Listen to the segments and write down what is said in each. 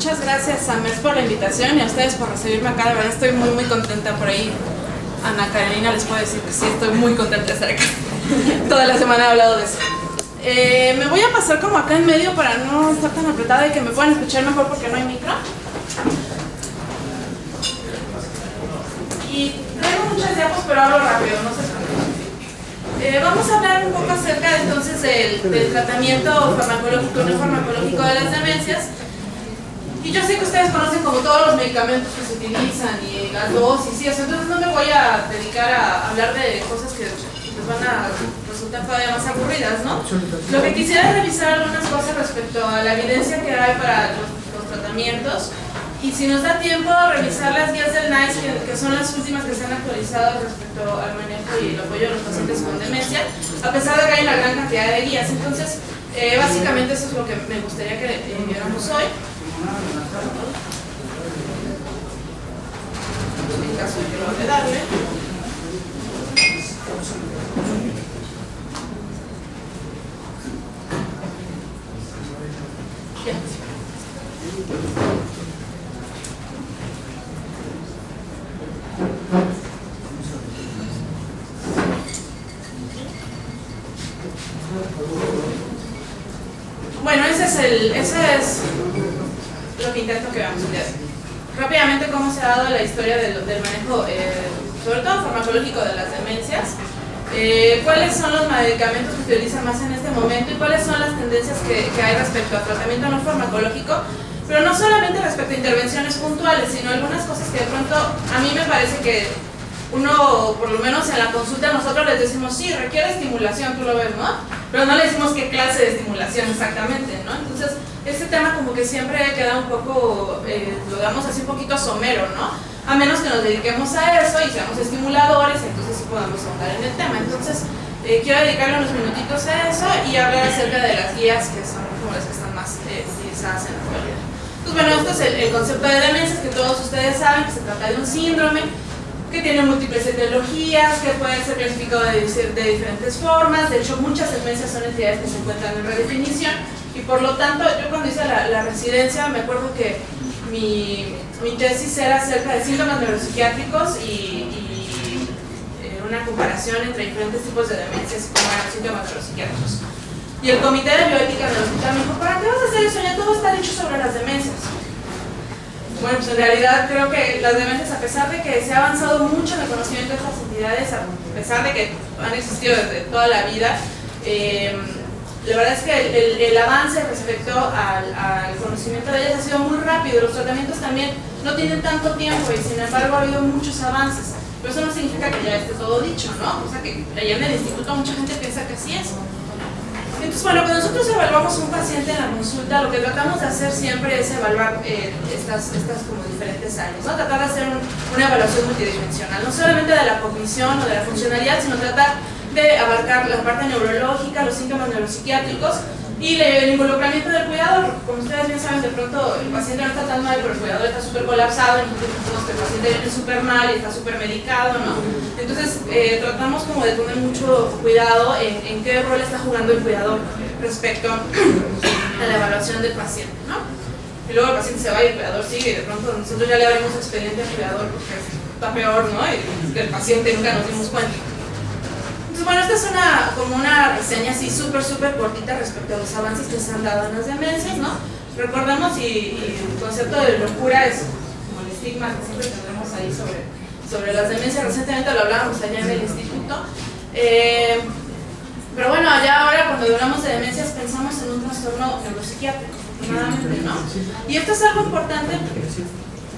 muchas gracias a MERS por la invitación y a ustedes por recibirme acá. De verdad estoy muy contenta. Por ahí Ana Karenina les puedo decir que sí, estoy muy contenta de estar aquí. Toda la semana he hablado de eso. Me voy a pasar como acá en medio para no estar tan apretada y que me puedan escuchar mejor porque no hay micro. Y traigo muchas diapos, pero hablo rápido, no se preocupen. Vamos a hablar un poco acerca entonces del tratamiento farmacológico y no farmacológico de las demencias. Y yo sé que ustedes conocen como todos los medicamentos que se utilizan y las dosis y eso, entonces no me voy a dedicar a hablar de cosas que les van a resultar todavía más aburridas, ¿no? Lo que quisiera es revisar algunas cosas respecto a la evidencia que hay para los tratamientos y si nos da tiempo revisar las guías del NICE que son las últimas que se han actualizado respecto al manejo y el apoyo de los pacientes con demencia, a pesar de que hay una gran cantidad de guías. Entonces, básicamente eso es lo que me gustaría que viéramos hoy. En caso de que lo de darle. Ya. Bueno, ese es lo que intento que veamos el día de hoy. Rápidamente, cómo se ha dado la historia del manejo, sobre todo farmacológico de las demencias, cuáles son los medicamentos que se utilizan más en este momento y cuáles son las tendencias que hay respecto al tratamiento no farmacológico, pero no solamente respecto a intervenciones puntuales, sino algunas cosas que de pronto a mí me parece que uno, por lo menos en la consulta, nosotros les decimos, sí, requiere estimulación, tú lo ves, ¿no? Pero no le decimos qué clase de estimulación exactamente, ¿no? Entonces, este tema como que siempre queda un poco, lo damos así un poquito somero, ¿no? A menos que nos dediquemos a eso y seamos estimuladores, entonces sí podemos ahondar en el tema. Entonces, quiero dedicarle unos minutitos a eso y hablar acerca de las guías que son como las que están más utilizadas en la actualidad. Pues bueno, esto es el concepto de demencias que todos ustedes saben, que se trata de un síndrome que tiene múltiples etiologías, que puede ser clasificado de diferentes formas. De hecho, muchas demencias son entidades que se encuentran en redefinición y por lo tanto, yo cuando hice la residencia me acuerdo que mi tesis era acerca de síntomas neuropsiquiátricos y una comparación entre diferentes tipos de demencias y cómo eran los síntomas neuropsiquiátricos. Y el comité de bioética del hospital me dijo, ¿para qué vas a hacer eso? Ya todo está dicho sobre las demencias. Bueno, pues en realidad creo que las demencias, a pesar de que se ha avanzado mucho en el conocimiento de estas entidades, a pesar de que han existido desde toda la vida, la verdad es que el avance respecto al conocimiento de ellas ha sido muy rápido. Los tratamientos también no tienen tanto tiempo y sin embargo ha habido muchos avances. Pero eso no significa que ya esté todo dicho, ¿no? O sea que allá en el instituto mucha gente piensa que así es. Entonces, bueno, cuando nosotros evaluamos a un paciente en la consulta, lo que tratamos de hacer siempre es evaluar estas como diferentes áreas, ¿no? Tratar de hacer una evaluación multidimensional, no solamente de la cognición o de la funcionalidad, sino tratar de abarcar la parte neurológica, los síntomas neuropsiquiátricos y el involucramiento del cuidador, porque como ustedes bien saben, de pronto el paciente no está tan mal, pero el cuidador está súper colapsado, entonces pensamos que el paciente viene súper mal y está súper medicado, ¿no? Entonces tratamos como de poner mucho cuidado en qué rol está jugando el cuidador respecto a la evaluación del paciente, ¿no? Y luego el paciente se va y el cuidador sigue y de pronto nosotros ya le abrimos expediente al cuidador porque está peor, ¿no? Y el paciente nunca nos dimos cuenta. Entonces, bueno, esta es como una reseña así súper cortita respecto a los avances que se han dado en las demencias, ¿no? Recordemos, y el concepto de locura es como el estigma que siempre tendremos ahí sobre las demencias. Recientemente lo hablábamos allá en el instituto. Pero bueno, allá ahora cuando hablamos de demencias pensamos en un trastorno neuropsiquiátrico, afortunadamente, ¿no? Y esto es algo importante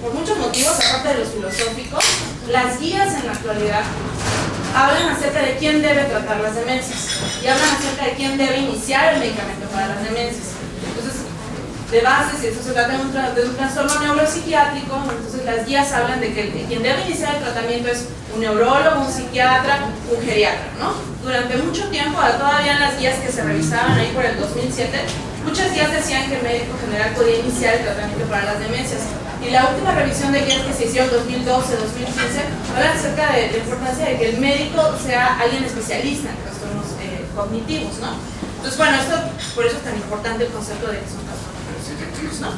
por muchos motivos, aparte de los filosóficos. Las guías en la actualidad hablan acerca de quién debe tratar las demencias y hablan acerca de quién debe iniciar el medicamento para las demencias. Entonces, de base, si eso se trata de un trastorno neuropsiquiátrico, entonces las guías hablan de que quien debe iniciar el tratamiento es un neurólogo, un psiquiatra, un geriatra, ¿no? Durante mucho tiempo, todavía en las guías que se revisaban ahí por el 2007, muchas guías decían que el médico general podía iniciar el tratamiento para las demencias. Y la última revisión de guías que se hizo en 2012, 2015, habla acerca de la importancia de que el médico sea alguien especialista en trastornos cognitivos, ¿no? Entonces, bueno, por eso es tan importante el concepto de que son trastornos, ¿no?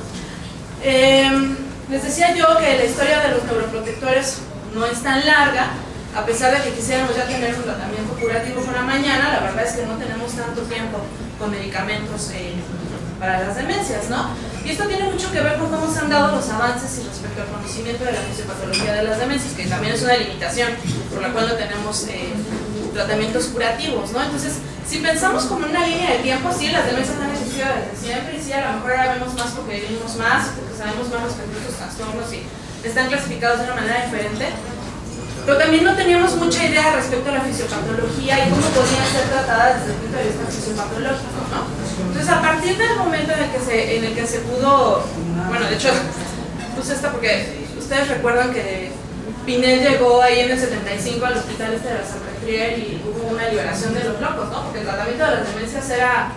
Les decía yo que la historia de los neuroprotectores no es tan larga, a pesar de que quisiéramos ya tener un tratamiento curativo para mañana. La verdad es que no tenemos tanto tiempo con medicamentos para las demencias, ¿no? Y esto tiene mucho que ver con cómo se han dado los avances y respecto al conocimiento de la fisiopatología de las demencias, que también es una limitación por la cual no tenemos tratamientos curativos, ¿no? Entonces, si pensamos como en una línea de tiempo, sí, las demencias han existido desde siempre, y sí, a lo mejor ahora vemos más porque vivimos más, porque sabemos más respecto a estos trastornos y están clasificados de una manera diferente. Pero también no teníamos mucha idea respecto a la fisiopatología y cómo podían ser tratadas desde el punto de vista fisiopatológico, ¿no? Entonces, a partir del momento en el que se pudo, bueno, de hecho, puse esta porque ustedes recuerdan que Pinel llegó ahí en el 75 al hospital de la Salpêtrière y hubo una liberación de los locos, ¿no? Porque el tratamiento de las demencias era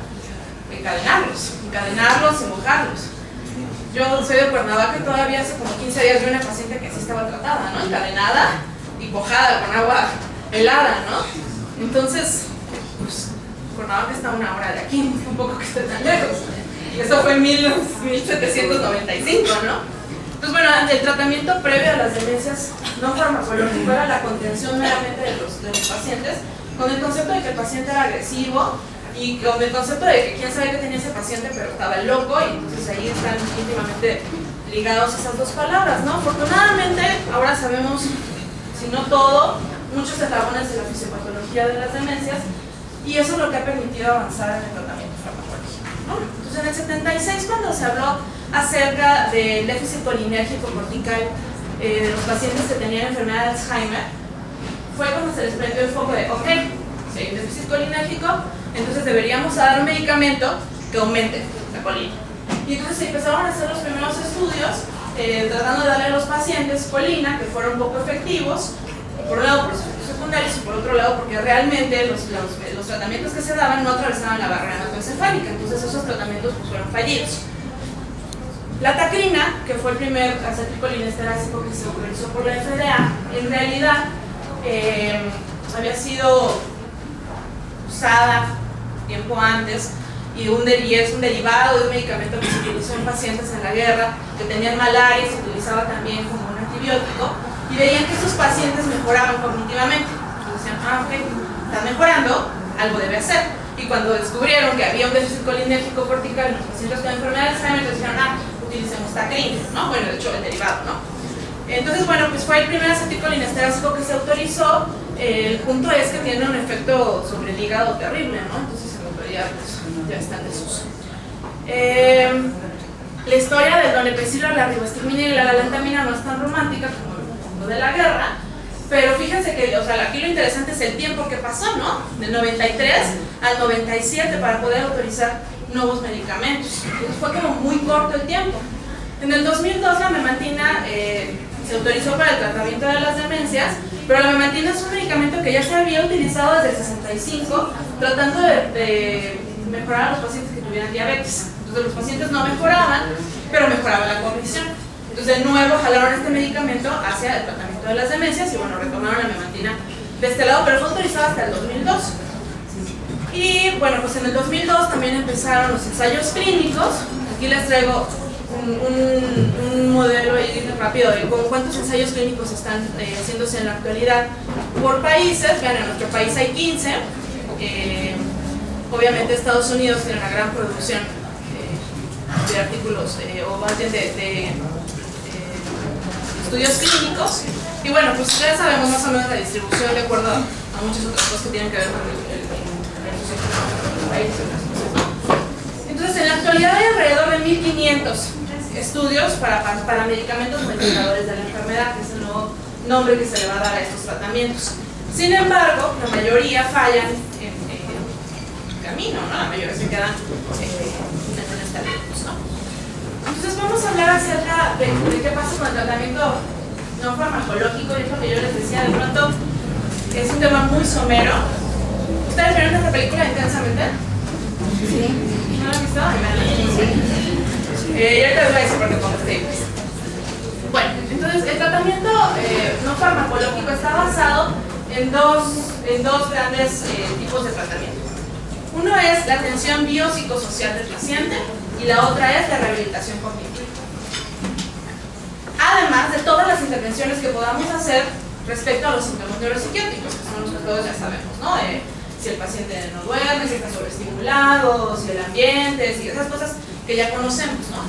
encadenarlos y mojarlos. Yo soy de Cuernavaca y todavía hace como 15 días vi una paciente que sí estaba tratada, ¿no? Encadenada y mojada con agua helada, ¿no? Entonces, pues, Cuernavaca está a 1 hora de aquí, un poco que esté tan lejos. Eso fue en 1795, ¿no? Entonces, bueno, el tratamiento previo a las demencias no farmacológico era la contención meramente de los pacientes, con el concepto de que el paciente era agresivo y con el concepto de que quién sabe qué tenía ese paciente, pero estaba loco, y entonces ahí están íntimamente ligados esas dos palabras, ¿no? Afortunadamente, ahora sabemos, si no todo, muchos eslabones de la fisiopatología de las demencias, y eso es lo que ha permitido avanzar en el tratamiento farmacológico, ¿no? Entonces, en el 76, cuando se habló acerca del déficit colinérgico cortical de los pacientes que tenían enfermedad de Alzheimer, fue cuando se les prendió el foco de, ok, si hay un déficit colinérgico, entonces deberíamos dar un medicamento que aumente la colina. Y entonces se empezaron a hacer los primeros estudios tratando de darle a los pacientes colina, que fueron poco efectivos, por un lado por los efectos secundarios y por otro lado porque realmente los tratamientos que se daban no atravesaban la barrera hematoencefálica, entonces esos tratamientos pues, fueron fallidos. La tacrina, que fue el primer acetilcolinesterásico que se autorizó por la FDA, en realidad había sido usada tiempo antes y es un derivado de un medicamento que se utilizó en pacientes en la guerra que tenían malaria y se utilizaba también como un antibiótico, y veían que estos pacientes mejoraban cognitivamente. Entonces decían, ok, están mejorando, algo debe hacer. Y cuando descubrieron que había un déficit colinérgico cortical en los pacientes con enfermedad de Alzheimer, dijeron, utilicemos tacrina, ¿no? Bueno, de hecho, el derivado, ¿no? Entonces, bueno, pues fue el primer acetilcolinesterásico que se autorizó. El punto es que tiene un efecto sobre el hígado terrible, ¿no? Entonces, en la actualidad, pues, ya está en desuso. La historia del donepezil, la ribostigmina y la galantamina no es tan romántica como el mundo de la guerra, pero fíjense que, o sea, aquí lo interesante es el tiempo que pasó, ¿no? Del 93 al 97 para poder autorizar nuevos medicamentos. Entonces fue como muy corto el tiempo. En el 2002 la memantina se autorizó para el tratamiento de las demencias, pero la memantina es un medicamento que ya se había utilizado desde el 65 tratando de mejorar a los pacientes que tuvieran diabetes. Entonces los pacientes no mejoraban, pero mejoraba la cognición. Entonces de nuevo jalaron este medicamento hacia el tratamiento de las demencias y bueno, retomaron la memantina de este lado, pero fue autorizado hasta el 2002. Y bueno, pues en el 2002 también empezaron los ensayos clínicos. Aquí les traigo un modelo ahí rápido de cuántos ensayos clínicos están haciéndose en la actualidad por países. Vean, en nuestro país hay 15. Obviamente Estados Unidos tiene una gran producción de artículos o más bien de estudios clínicos. Y bueno, pues ya sabemos más o menos la distribución de acuerdo a muchas otras cosas que tienen que ver con el país. Entonces, en la actualidad hay alrededor de 1500 estudios para medicamentos modificadores de la enfermedad, que es el nuevo nombre que se le va a dar a estos tratamientos. Sin embargo, la mayoría fallan en camino, ¿no? La mayoría se quedan en estadios, ¿no? Entonces vamos a hablar acerca de qué pasa con el tratamiento no farmacológico, y es lo que yo les decía, de pronto es un tema muy somero. ¿Ustedes vieron esta película Intensamente? Sí. ¿No la han visto? Sí. Yo ahorita les voy a decir por qué pongo este. Bueno, entonces el tratamiento no farmacológico está basado en dos grandes tipos de tratamiento. Uno es la atención biopsicosocial del paciente y la otra es la rehabilitación cognitiva. además de todas las intervenciones que podamos hacer respecto a los síntomas neuropsiquiátricos, que son los que todos ya sabemos, ¿no? Si el paciente no duerme, si está sobreestimulado, si el ambiente, si esas cosas que ya conocemos, ¿no?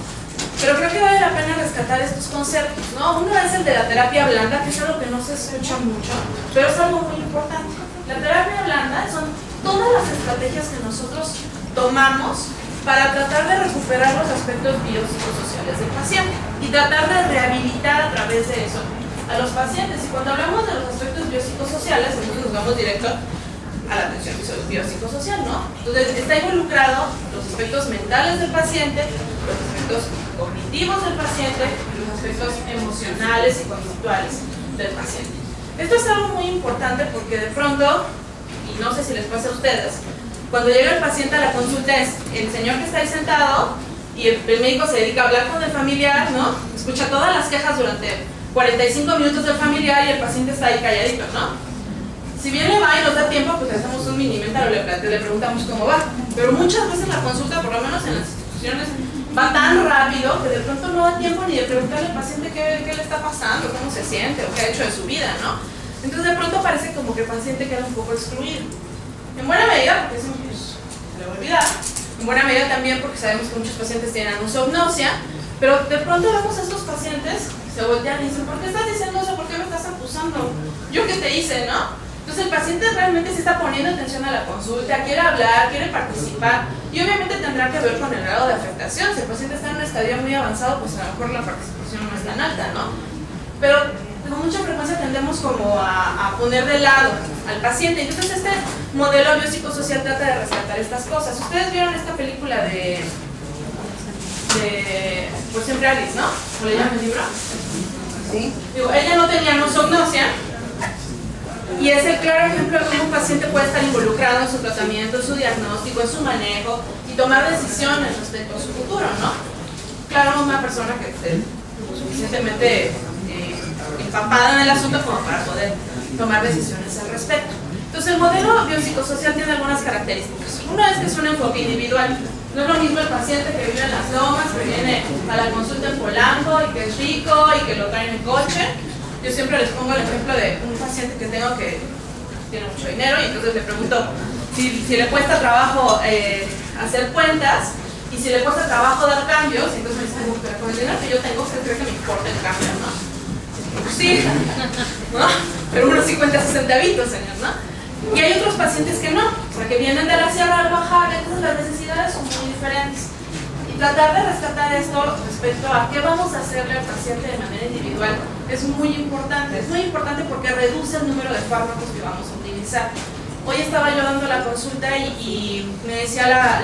Pero creo que vale la pena rescatar estos conceptos, ¿no? Uno es el de la terapia blanda, que es algo que no se escucha mucho, pero es algo muy importante. La terapia blanda son todas las estrategias que nosotros tomamos para tratar de recuperar los aspectos biopsicosociales del paciente y tratar de rehabilitar a través de eso a los pacientes. Y cuando hablamos de los aspectos biopsicosociales, entonces nos vamos directo a la atención biopsicosocial, ¿no? Entonces está involucrado los aspectos mentales del paciente, los aspectos cognitivos del paciente y los aspectos emocionales y conductuales del paciente. Esto es algo muy importante porque de pronto, y no sé si les pasa a ustedes, cuando llega el paciente a la consulta es el señor que está ahí sentado y el médico se dedica a hablar con el familiar, ¿no? Escucha todas las quejas durante 45 minutos del familiar y el paciente está ahí calladito, ¿no? Si bien le va y nos da tiempo, pues hacemos un mini inventario, le preguntamos cómo va. Pero muchas veces la consulta, por lo menos en las instituciones, va tan rápido que de pronto no da tiempo ni de preguntarle al paciente qué le está pasando, cómo se siente o qué ha hecho de su vida, ¿no? Entonces de pronto parece como que el paciente queda un poco excluido. En buena medida, porque eso se le va a olvidar. En buena medida también porque sabemos que muchos pacientes tienen anosognosia, pero de pronto vemos a estos pacientes que se voltean y dicen, ¿por qué estás diciendo eso? ¿Por qué me estás acusando? ¿Yo qué te hice, no? Entonces el paciente realmente se está poniendo atención a la consulta, quiere hablar, quiere participar y obviamente tendrá que ver con el grado de afectación. Si el paciente está en un estadio muy avanzado, pues a lo mejor la participación no es tan alta, ¿no? Pero con mucha frecuencia tendemos como a poner de lado al paciente. Entonces este modelo biopsicosocial trata de rescatar estas cosas. Ustedes vieron esta película de Por siempre Alice, ¿no? ¿O le llaman el libro? Sí. Digo, ella no tenía nosognosia y es el claro ejemplo de cómo un paciente puede estar involucrado en su tratamiento, en su diagnóstico, en su manejo y tomar decisiones respecto a su futuro, ¿no? Claro, una persona que esté suficientemente empapada en el asunto como para poder tomar decisiones al respecto. Entonces el modelo biopsicosocial tiene algunas características. Una es que es un enfoque individual. No es lo mismo el paciente que vive en las lomas, que viene a la consulta en Polanco y que es rico y que lo traen en coche. Yo siempre les pongo el ejemplo de un paciente que tengo que tiene mucho dinero y entonces le pregunto si le cuesta trabajo hacer cuentas y si le cuesta trabajo dar cambios. Y entonces me dice, pero con el dinero que yo tengo, ¿usted cree que me importa el cambio, no? Pues sí, ¿no? Pero unos 50, 60 habitos, señor, ¿no? Y hay otros pacientes que no, o sea, que vienen de la sierra al bajar, entonces las necesidades son muy diferentes. Y tratar de rescatar esto respecto a qué vamos a hacerle al paciente de manera individual es muy importante. Es muy importante porque reduce el número de fármacos que vamos a utilizar. Hoy estaba yo dando la consulta y me decía la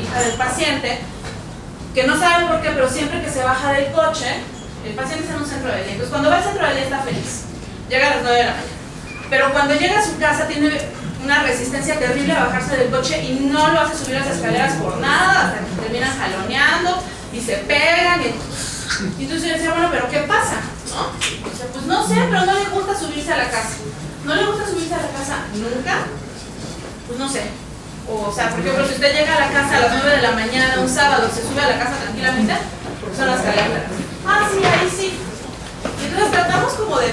hija del paciente que no sabe por qué, pero siempre que se baja del coche, el paciente está en un centro de día. Entonces cuando va al centro de día está feliz, llega a las 9 de la mañana. Pero cuando llega a su casa tiene una resistencia terrible a bajarse del coche y no lo hace subir las escaleras por nada, hasta que terminan jaloneando y se pegan. Y entonces yo decía, bueno, ¿pero qué pasa? ¿No? O sea, pues no sé, pero no le gusta subirse a la casa. ¿No le gusta subirse a la casa nunca? Pues no sé. O sea, por ejemplo, si usted llega a la casa a las 9 de la mañana un sábado, se sube a la casa tranquilamente, porque son las escaleras. Ah, sí, ahí sí. Y entonces tratamos como de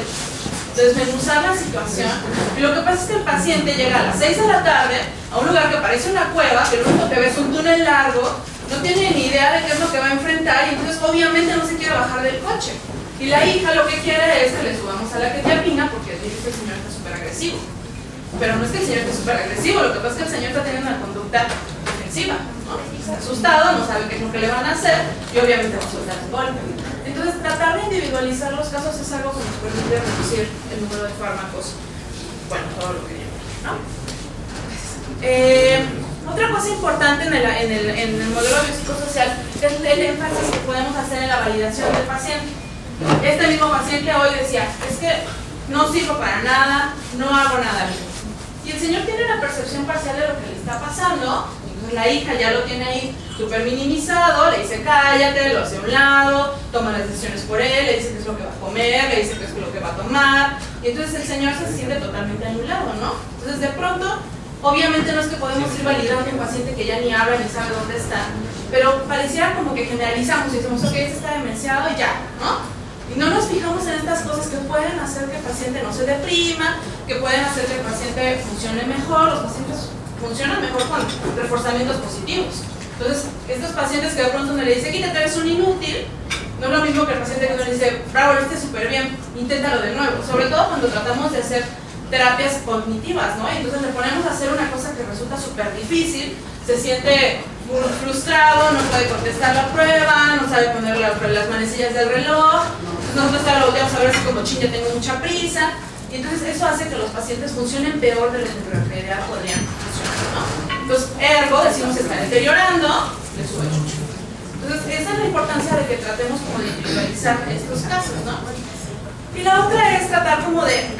desmenuzar la situación y lo que pasa es que el paciente llega a las 6 de la tarde a un lugar que parece una cueva, que lo único que ve es un túnel largo, no tiene ni idea de qué es lo que va a enfrentar y entonces obviamente no se quiere bajar del coche. Y la hija lo que quiere es que le subamos a la quetiapina porque dice que el señor está súper agresivo. Pero no es que el señor esté súper agresivo, lo que pasa es que el señor está teniendo una conducta defensiva, ¿no? Está asustado, no sabe qué es lo que le van a hacer y obviamente va a soltar el golpe. Entonces, tratar de individualizar los casos es algo que nos permite reducir el número de fármacos, bueno, todo lo que lleva, ¿no? Otra cosa importante en el modelo biopsicosocial es el énfasis que podemos hacer en la validación del paciente. Este mismo paciente hoy decía, es que no sirvo para nada, no hago nada bien. Y el señor tiene una percepción parcial de lo que le está pasando. Entonces la hija ya lo tiene ahí súper minimizado, le dice cállate, lo hace a un lado, toma las decisiones por él, le dice qué es lo que va a comer, le dice qué es lo que va a tomar, y entonces el señor se siente totalmente anulado, ¿no? Entonces de pronto, obviamente no es que podemos ir validando a un paciente que ya ni habla ni sabe dónde está, pero pareciera como que generalizamos y decimos, ok, este está demenciado y ya, ¿no? Y no nos fijamos en estas cosas que pueden hacer que el paciente no se deprima, que pueden hacer que el paciente funcione mejor. Los pacientes funcionan mejor con reforzamientos positivos. Entonces, estos pacientes que de pronto uno le dice, quítate, eres un inútil, no es lo mismo que el paciente que uno le dice, bravo, lo hiciste súper bien, inténtalo de nuevo. Sobre todo cuando tratamos de hacer terapias cognitivas, ¿no? Y entonces le ponemos a hacer una cosa que resulta súper difícil, se siente muy frustrado, no puede contestar la prueba, no sabe poner las manecillas del reloj, nosotros lo volteamos a ver así como, ching, ya tengo mucha prisa, y entonces eso hace que los pacientes funcionen peor de lo que en realidad podrían funcionar, ¿no? Entonces, ergo, decimos, se está deteriorando, le sube mucho. Entonces, esa es la importancia de que tratemos como de individualizar estos casos, ¿no? Y la otra es tratar como de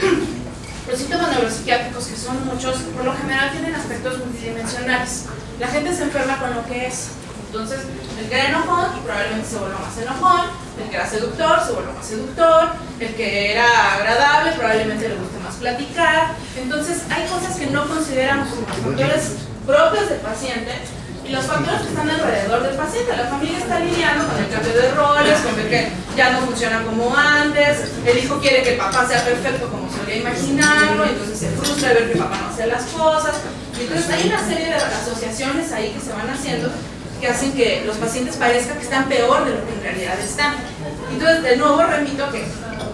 los síntomas neuropsiquiátricos, que son muchos, por lo general tienen aspectos multidimensionales. La gente se enferma con lo que es. Entonces, el que era enojón probablemente se vuelva más enojón, el que era seductor se vuelve más seductor, el que era agradable probablemente le guste más platicar. Entonces, hay cosas que no consideramos como factores propios del paciente y los factores que están alrededor del paciente. La familia está lidiando con el cambio de roles, con ver que ya no funciona como antes, el hijo quiere que el papá sea perfecto como solía imaginarlo, entonces se frustra de ver que el papá no hace las cosas. Y entonces hay una serie de asociaciones ahí que se van haciendo que hacen que los pacientes parezcan que están peor de lo que en realidad están. Entonces, de nuevo repito que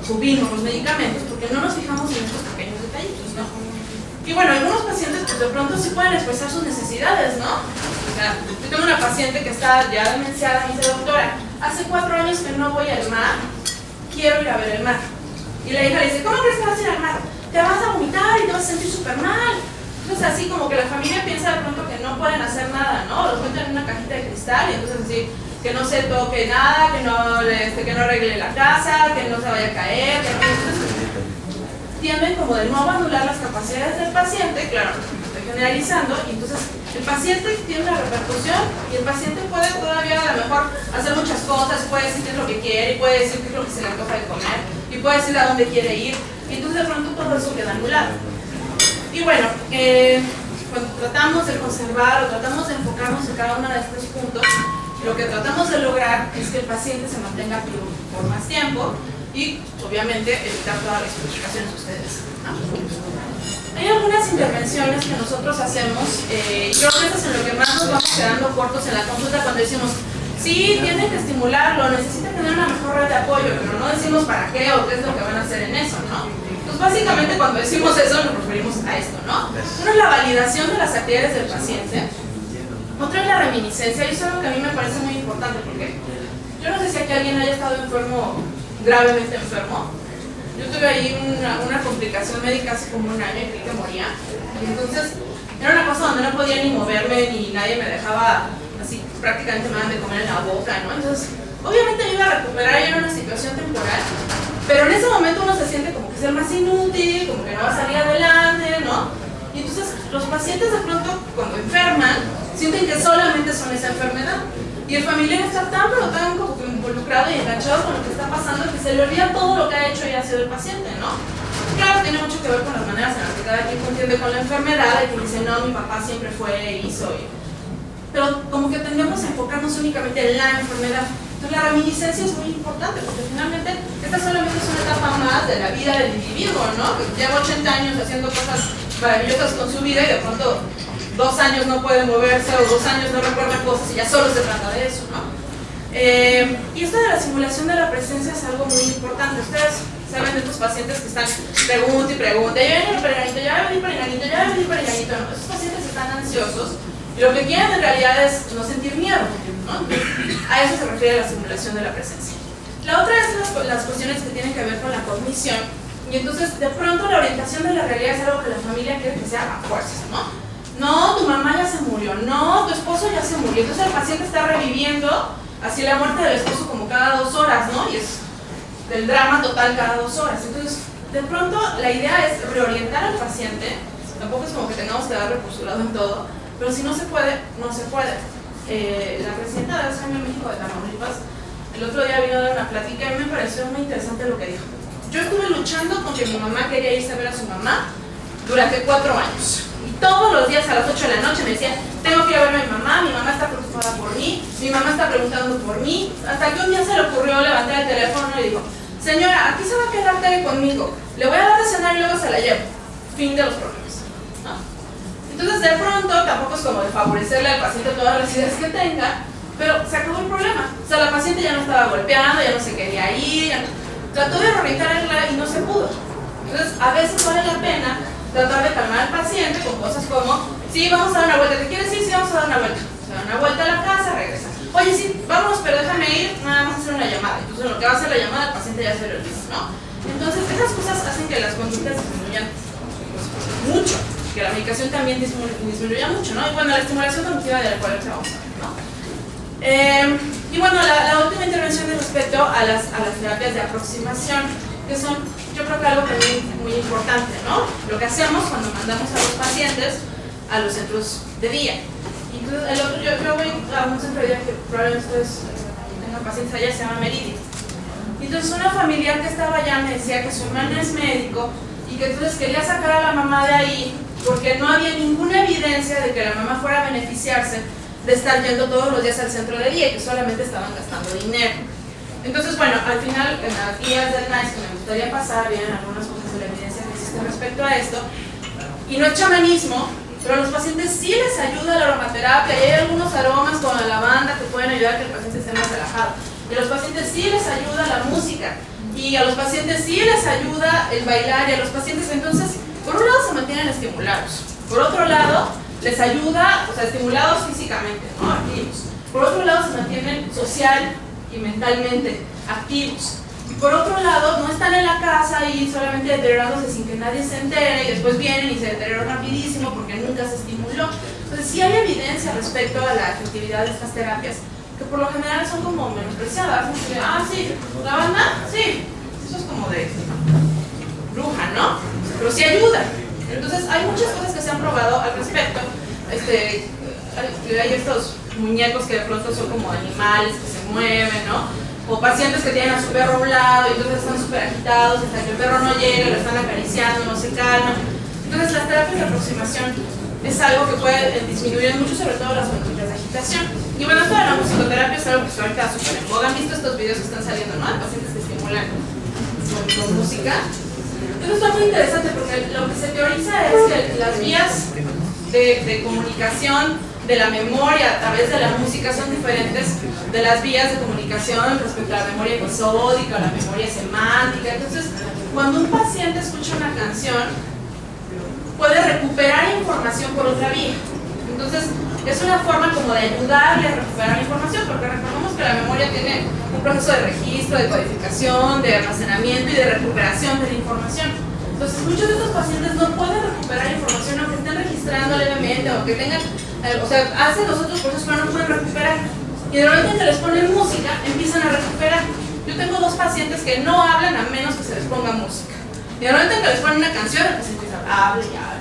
subimos los medicamentos porque no nos fijamos en estos pequeños detallitos, ¿no? Y bueno, algunos pacientes pues de pronto sí pueden expresar sus necesidades, ¿no? O sea, yo tengo una paciente que está ya demenciada y dice, doctora, hace 4 años que no voy al mar, quiero ir a ver el mar. Y la hija le dice, ¿cómo crees que vas a ir al mar? Te vas a vomitar y te vas a sentir súper mal. Entonces así como que la familia piensa de pronto que no pueden hacer nada, ¿no? Los meten en una cajita de cristal y entonces así, que no se toque nada, que no arregle la casa, que no se vaya a caer, que no... Entonces, tienden como de nuevo a anular las capacidades del paciente, claro, estoy generalizando, y entonces el paciente tiene una repercusión y el paciente puede todavía a lo mejor hacer muchas cosas, puede decir qué es lo que quiere, y puede decir qué es lo que se le antoja de comer, y puede decir a dónde quiere ir, y entonces de pronto todo eso queda anulado. Y bueno, cuando tratamos de conservar o tratamos de enfocarnos en cada uno de estos puntos, lo que tratamos de lograr es que el paciente se mantenga vivo por más tiempo y obviamente evitar todas las complicaciones que ustedes, ¿no? Hay algunas intervenciones que nosotros hacemos, yo creo que es en lo que más nos vamos quedando cortos en la consulta cuando decimos, sí, tienen que estimularlo, necesitan tener una mejor red de apoyo, pero no decimos para qué o qué es lo que van a hacer en eso, ¿no? Pues básicamente cuando decimos eso nos referimos a esto, ¿no? Uno es la validación de las actividades del paciente, otro es la reminiscencia, y eso es algo que a mí me parece muy importante porque yo no sé si aquí alguien haya estado enfermo, gravemente enfermo. Yo tuve ahí una complicación médica hace como 1 año y creí que moría, y entonces era una cosa donde no podía ni moverme ni nadie me dejaba, así prácticamente me daban de comer en la boca, ¿no? Entonces obviamente me iba a recuperar y era una situación temporal, pero en ese momento uno se siente como que es el más inútil, como que no va a salir adelante, ¿no? Y entonces los pacientes de pronto cuando enferman sienten que solamente son esa enfermedad y el familiar está tan pero tan como que involucrado y enganchado con lo que está pasando que se le olvida todo lo que ha hecho y ha sido el paciente, ¿no? Claro, tiene mucho que ver con las maneras en las que cada quien entiende con la enfermedad, y que dice, no, mi papá siempre fue, hizo, pero como que tendemos a enfocarnos únicamente en la enfermedad. Entonces la reminiscencia es muy importante porque finalmente esta solamente es una etapa más de la vida del individuo, ¿no? Que lleva 80 años haciendo cosas maravillosas con su vida y de pronto 2 años no puede moverse o 2 años no recuerda cosas y ya solo se trata de eso, ¿no? Y esto de la simulación de la presencia es algo muy importante. Ustedes saben de estos pacientes que están pregunta y pregunta, ya viene el pereganito, ya va a venir pereganito, ya va a venir pereganito, ¿no? Esos pacientes están ansiosos y lo que quieren en realidad es no sentir miedo, ¿no? A eso se refiere la simulación de la presencia. La otra es las cuestiones que tienen que ver con la cognición, y entonces de pronto la orientación de la realidad es algo que la familia quiere que sea a fuerzas, ¿no? No, tu mamá ya se murió, no, tu esposo ya se murió. Entonces el paciente está reviviendo así la muerte del esposo como cada 2 horas, ¿no? Y es del drama total cada 2 horas. Entonces, de pronto la idea es reorientar al paciente, tampoco es como que tengamos que darle por su lado en todo, pero si no se puede, no se puede. La presidenta de Alzheimer México de Tamaulipas el otro día vino a dar una plática y a mí me pareció muy interesante lo que dijo. Yo estuve luchando con que mi mamá quería irse a ver a su mamá durante 4 años. Y todos los días a las 8 de la noche me decía, tengo que ir a ver a mi mamá está preocupada por mí, mi mamá está preguntando por mí. Hasta que un día se le ocurrió levantar el teléfono y dijo, señora, aquí se va a quedar Tere conmigo, le voy a dar de cenar y luego se la llevo. Fin de los problemas, ¿no? Entonces, de pronto, tampoco es como de favorecerle al paciente todas las ideas que tenga, pero se acabó el problema. O sea, la paciente ya no estaba golpeando, ya no se quería ir, trató de reorientarla y no se pudo. Entonces, a veces vale la pena tratar de calmar al paciente con cosas como, sí, vamos a dar una vuelta, ¿te quieres ir? Sí, vamos a dar una vuelta. Se da una vuelta a la casa, regresa. Oye, sí, vámonos, pero déjame ir, nada más hacer una llamada. Entonces, lo que va a hacer la llamada, el paciente ya se lo olvida, ¿no? Entonces, esas cosas hacen que las conductas disminuyan mucho, que la medicación también disminuya mucho, ¿no? Y bueno, la estimulación cognitiva de la cual vamos a ver, ¿no? Y bueno, la última intervención es respecto a las terapias de aproximación, que son, yo creo que algo también muy importante, ¿no? Lo que hacemos cuando mandamos a los pacientes a los centros de día. Entonces, yo voy a un centro de día que probablemente ustedes tengan pacientes allá, se llama Meridian. Entonces, una familiar que estaba allá me decía que su hermana es médico y que entonces quería sacar a la mamá de ahí porque no había ninguna evidencia de que la mamá fuera a beneficiarse de estar yendo todos los días al centro de día y que solamente estaban gastando dinero. Entonces, bueno, al final, en las guías del NICE que me gustaría pasar, vienen algunas cosas de la evidencia que existe respecto a esto, y no es chamanismo, pero a los pacientes sí les ayuda la aromaterapia y hay algunos aromas con la lavanda que pueden ayudar a que el paciente esté más relajado. Y a los pacientes sí les ayuda la música, y a los pacientes sí les ayuda el bailar, y a los pacientes, entonces, por un lado se mantienen estimulados, por otro lado les ayuda, o sea, estimulados físicamente, ¿no? Activos. Por otro lado se mantienen social y mentalmente activos. Y por otro lado no están en la casa y solamente deteriorándose sin que nadie se entere y después vienen y se deterioran rapidísimo porque nunca se estimuló. Entonces sí hay evidencia respecto a la efectividad de estas terapias que por lo general son como menospreciadas. Ah, sí, la banda, sí, eso es como de bruja, ¿no? Pero sí ayuda. Entonces hay muchas cosas que se han probado al respecto. Hay estos muñecos que de pronto son como animales que se mueven, ¿no? O pacientes que tienen a su perro a un lado y entonces están súper agitados hasta que el perro no llega, lo están acariciando, no se calman. Entonces las terapias de aproximación es algo que puede disminuir mucho, sobre todo las conductas de agitación. Y bueno, esto de la musicoterapia es algo que está ahorita súper en boga. ¿Han visto estos videos que están saliendo, no? De pacientes que estimulan con música. Eso está muy interesante porque lo que se teoriza es que las vías de comunicación de la memoria a través de la música son diferentes de las vías de comunicación respecto a la memoria episódica o la memoria semántica. Entonces, cuando un paciente escucha una canción, puede recuperar información por otra vía. Entonces, es una forma como de ayudarle a recuperar la información, porque recordemos que la memoria tiene un proceso de registro, de codificación, de almacenamiento y de recuperación de la información. Entonces, muchos de estos pacientes no pueden recuperar información aunque estén registrando levemente o que tengan, o sea, hacen los otros procesos pero no pueden recuperar. Y de repente que les ponen música, empiezan a recuperar. Yo tengo dos pacientes que no hablan a menos que se les ponga música. Y de repente que les ponen una canción, se empiezan a hablar,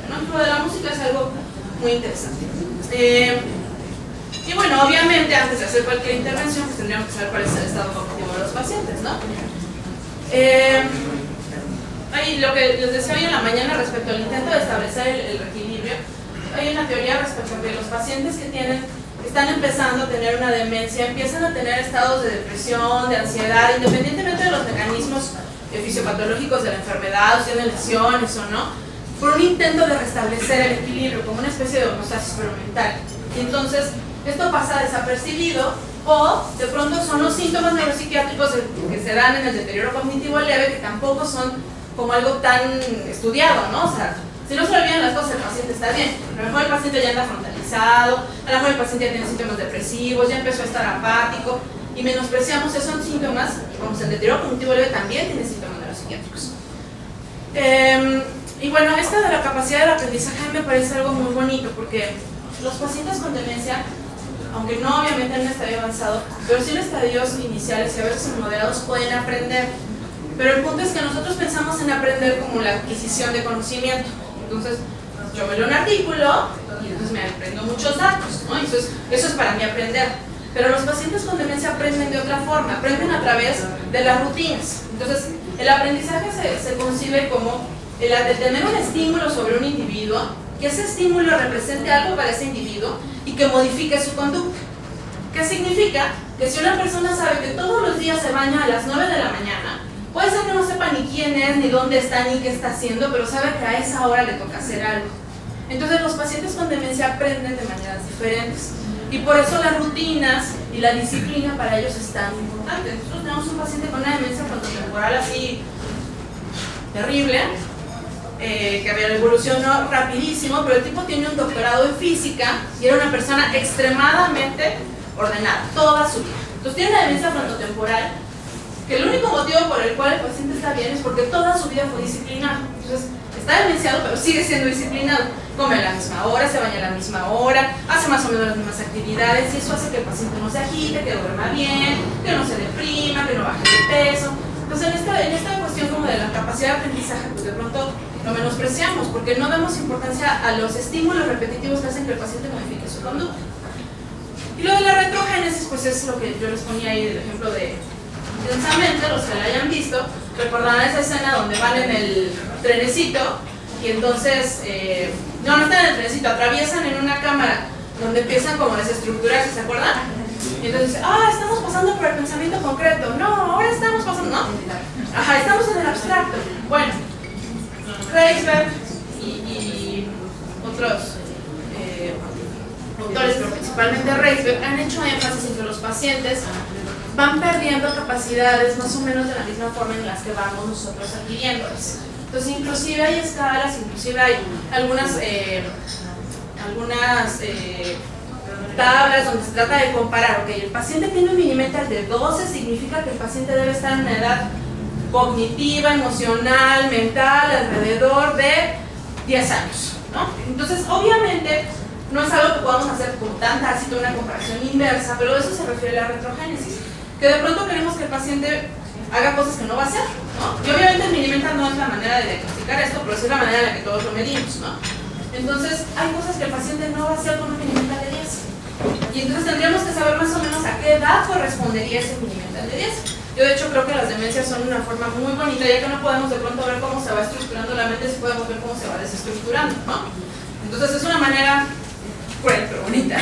¿no? Lo de la música es algo muy interesante. Y bueno, obviamente antes de hacer cualquier intervención, pues tendríamos que saber cuál es el estado cognitivo de los pacientes, ¿no? Ahí lo que les decía hoy en la mañana respecto al intento de establecer el reequilibrio, hay una teoría respecto a que los pacientes que están empezando a tener una demencia, empiezan a tener estados de depresión, de ansiedad, independientemente de los mecanismos fisiopatológicos de la enfermedad, o si tienen lesiones o no, por un intento de restablecer el equilibrio, como una especie de homeostasis mental. Y entonces, esto pasa desapercibido, o de pronto son los síntomas neuropsiquiátricos que se dan en el deterioro cognitivo leve, que tampoco son como algo tan estudiado, ¿no? O sea, si no se le olvidan las cosas, el paciente está bien. A lo mejor el paciente ya anda frontalizado, a lo mejor el paciente ya tiene síntomas depresivos, ya empezó a estar apático, y menospreciamos esos síntomas, y como el deterioro cognitivo leve también tiene síntomas neuropsiquiátricos. Y bueno, esta de la capacidad del aprendizaje me parece algo muy bonito, porque los pacientes con demencia, aunque no obviamente en un estadio avanzado, pero sí en estadios iniciales y a veces en moderados, pueden aprender. Pero el punto es que nosotros pensamos en aprender como la adquisición de conocimiento. Entonces, yo me leo un artículo y entonces me aprendo muchos datos, ¿no? Eso es para mí aprender. Pero los pacientes con demencia aprenden de otra forma, aprenden a través de las rutinas. Entonces, el aprendizaje se concibe como el de tener un estímulo sobre un individuo, que ese estímulo represente algo para ese individuo y que modifique su conducta. ¿Qué significa? Que si una persona sabe que todos los días se baña a las 9 de la mañana, puede ser que no sepa ni quién es, ni dónde está, ni qué está haciendo, pero sabe que a esa hora le toca hacer algo. Entonces los pacientes con demencia aprenden de maneras diferentes. Y por eso las rutinas y la disciplina para ellos es tan importante. Nosotros tenemos un paciente con una demencia frontotemporal así terrible, que evolucionó rapidísimo, pero el tipo tiene un doctorado en física y era una persona extremadamente ordenada toda su vida. Entonces tiene una demencia frontotemporal que el único motivo por el cual el paciente está bien es porque toda su vida fue disciplinado. Entonces está demenciado, pero sigue siendo disciplinado. Come a la misma hora, se baña a la misma hora, hace más o menos las mismas actividades, y eso hace que el paciente no se agite, que duerma bien, que no se deprima, que no baje de peso. Entonces en esta cuestión como de la capacidad de aprendizaje, pues de pronto lo menospreciamos porque no damos importancia a los estímulos repetitivos que hacen que el paciente modifique su conducta. Y lo de la retrogénesis, pues es lo que yo les ponía ahí del ejemplo de intensamente. Los que la hayan visto recordarán esa escena donde van en el trenecito y entonces, no están en el trenecito, atraviesan en una cámara donde empiezan como a desestructurarse, ¿se acuerdan? Y entonces dicen, estamos pasando por el pensamiento concreto. No, ahora estamos pasando, ¿no? Ajá, estamos en el abstracto. Bueno, Reisberg y otros autores, pero principalmente Reisberg, han hecho énfasis en que los pacientes van perdiendo capacidades más o menos de la misma forma en las que vamos nosotros adquiriéndolas. Entonces, inclusive hay escalas, inclusive hay algunas tablas donde se trata de comparar. Ok, el paciente tiene un Minimental de 12, significa que el paciente debe estar en una edad cognitiva, emocional, mental, alrededor de 10 años, ¿no? Entonces, obviamente, no es algo que podamos hacer con tanta así, una comparación inversa, pero a eso se refiere la retrogénesis, que de pronto queremos que el paciente haga cosas que no va a hacer, ¿no? Y obviamente el Minimental no es la manera de diagnosticar esto, pero sí es la manera en la que todos lo medimos, ¿no? Entonces, hay cosas que el paciente no va a hacer con un Minimental de 10. Y entonces tendríamos que saber más o menos a qué edad correspondería ese Minimental de 10. Yo de hecho creo que las demencias son una forma muy bonita, ya que no podemos de pronto ver cómo se va estructurando la mente, sí podemos ver cómo se va desestructurando, ¿no? Entonces es una manera cruel, pero bonita,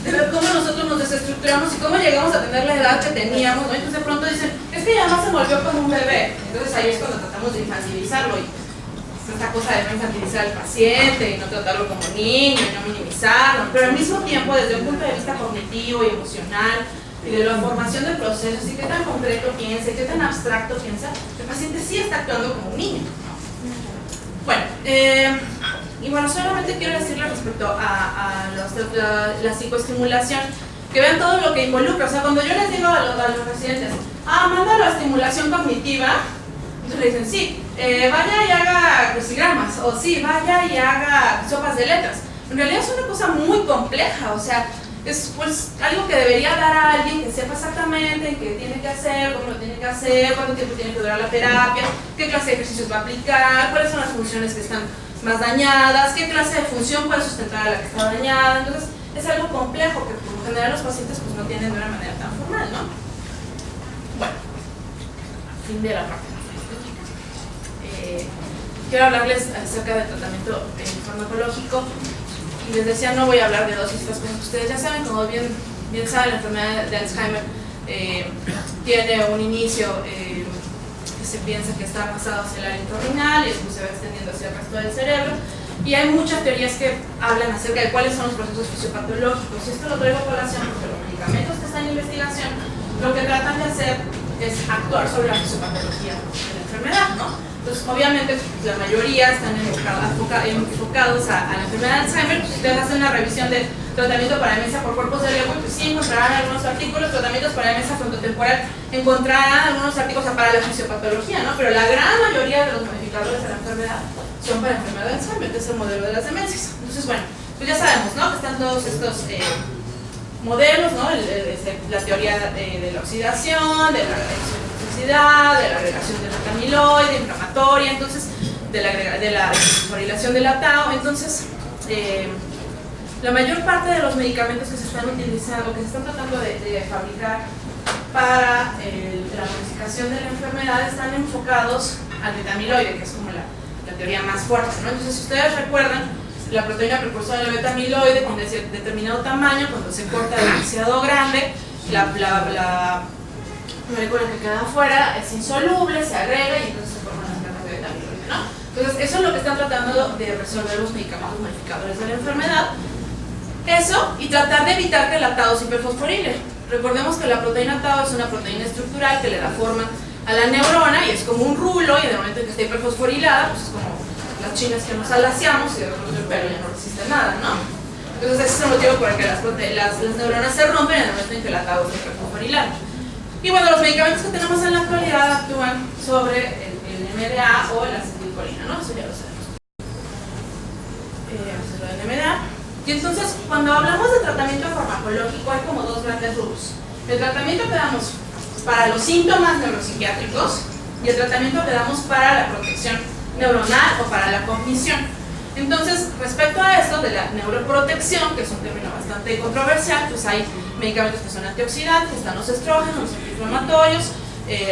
de ver cómo nosotros nos desestructuramos y cómo llegamos a tener la edad que teníamos, ¿no? Entonces de pronto dicen, es que ya no se volvió como un bebé. Entonces ahí es cuando tratamos de infantilizarlo y esta cosa de no infantilizar al paciente y no tratarlo como niño y no minimizarlo, pero al mismo tiempo desde un punto de vista cognitivo y emocional y de la formación de procesos y qué tan concreto piensa y qué tan abstracto piensa, el paciente sí está actuando como un niño. Bueno, y bueno, solamente quiero decirles respecto a la psicoestimulación, que vean todo lo que involucra. O sea, cuando yo les digo a los residentes, mándalo a estimulación cognitiva, entonces le dicen, sí, vaya y haga crucigramas, o sí, vaya y haga sopas de letras. En realidad es una cosa muy compleja, o sea, es pues algo que debería dar a alguien que sepa exactamente qué tiene que hacer, cómo lo tiene que hacer, cuánto tiempo tiene que durar la terapia, qué clase de ejercicios va a aplicar, cuáles son las funciones que están más dañadas, qué clase de función puede sustentar a la que está dañada. Entonces es algo complejo que por lo general los pacientes pues no tienen de una manera tan formal, ¿no? Bueno, fin de la parte. Quiero hablarles acerca del tratamiento farmacológico y les decía, no voy a hablar de dosis, estas cosas que ustedes ya saben. Como bien saben, la enfermedad de Alzheimer tiene un inicio que se piensa que está pasado hacia el área intrarenal y después se va extendiendo hacia el resto del cerebro, y hay muchas teorías que hablan acerca de cuáles son los procesos fisiopatológicos. Y esto lo traigo a colación porque los medicamentos que están en investigación lo que tratan de hacer es actuar sobre la fisiopatología de la enfermedad, ¿no? Entonces, obviamente, la mayoría están enfocados a la enfermedad de Alzheimer. Si ustedes hacen una revisión de tratamiento para demencia por cuerpos de Lewy, pues sí encontrarán algunos artículos. Tratamientos para demencia frontotemporal encontrarán algunos artículos para la fisiopatología, ¿no? Pero la gran mayoría de los modificadores de la enfermedad son para la enfermedad de Alzheimer, que es el modelo de las demencias. Entonces, bueno, pues ya sabemos, ¿no? Que están todos estos modelos, ¿no? La teoría de la oxidación, de la toxicidad, de la agregación de beta amiloide, inflamatoria, entonces de la fosforilación de la tau. Entonces, la mayor parte de los medicamentos que se están utilizando, que se están tratando de fabricar para la modificación de la enfermedad, están enfocados al beta amiloide, que es como la teoría más fuerte, ¿no? Entonces, si ustedes recuerdan, la proteína precursora del beta-amiloide tiene determinado tamaño, cuando se corta demasiado grande, la molécula que queda afuera es insoluble, se agrega y entonces se forman las placas de beta-amiloide, ¿no? Entonces, eso es lo que están tratando de resolver los medicamentos modificadores de la enfermedad. Eso, y tratar de evitar que la tau se hiperfosforile. Recordemos que la proteína tau es una proteína estructural que le da forma a la neurona y es como un rulo, y de momento en que está hiperfosforilada, pues es como las chinas que nos alaciamos y de repente el pelo ya no resiste nada, ¿no? Entonces ese es el motivo por el que las neuronas se rompen en el momento en que la tau está hiperfosforilada. Y bueno, los medicamentos que tenemos en la actualidad actúan sobre el NMDA o la acetilcolina, ¿no? Eso ya lo sabemos. Eso es lo del NMDA. Y entonces, cuando hablamos de tratamiento farmacológico, hay como dos grandes rubros. El tratamiento que damos para los síntomas neuropsiquiátricos y el tratamiento que damos para la protección neuronal o para la cognición. Entonces, respecto a esto de la neuroprotección, que es un término bastante controversial, pues hay medicamentos que son antioxidantes, están los estrógenos, los antiinflamatorios,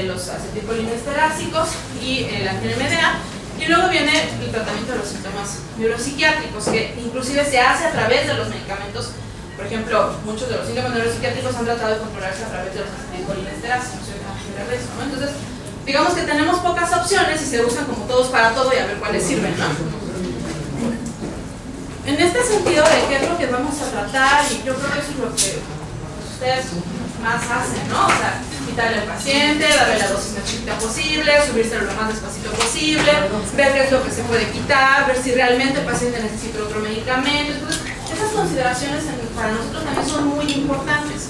los acetilcolinesterácicos y el anti-NMDA. Y luego viene el tratamiento de los síntomas neuropsiquiátricos, que inclusive se hace a través de los medicamentos. Por ejemplo, muchos de los síntomas neuropsiquiátricos han tratado de controlarse a través de los acetilcolinesterácicos, ¿no? Entonces, digamos que tenemos pocas opciones y se usan como todos para todo y a ver cuáles sirven, ¿no? En este sentido de qué es lo que vamos a tratar, y yo creo que eso es lo que ustedes más hacen, ¿no? O sea, quitarle al paciente, darle la dosis más chiquita posible, subírselo lo más despacito posible, ver qué es lo que se puede quitar, ver si realmente el paciente necesita otro medicamento. Entonces, esas consideraciones para nosotros también son muy importantes.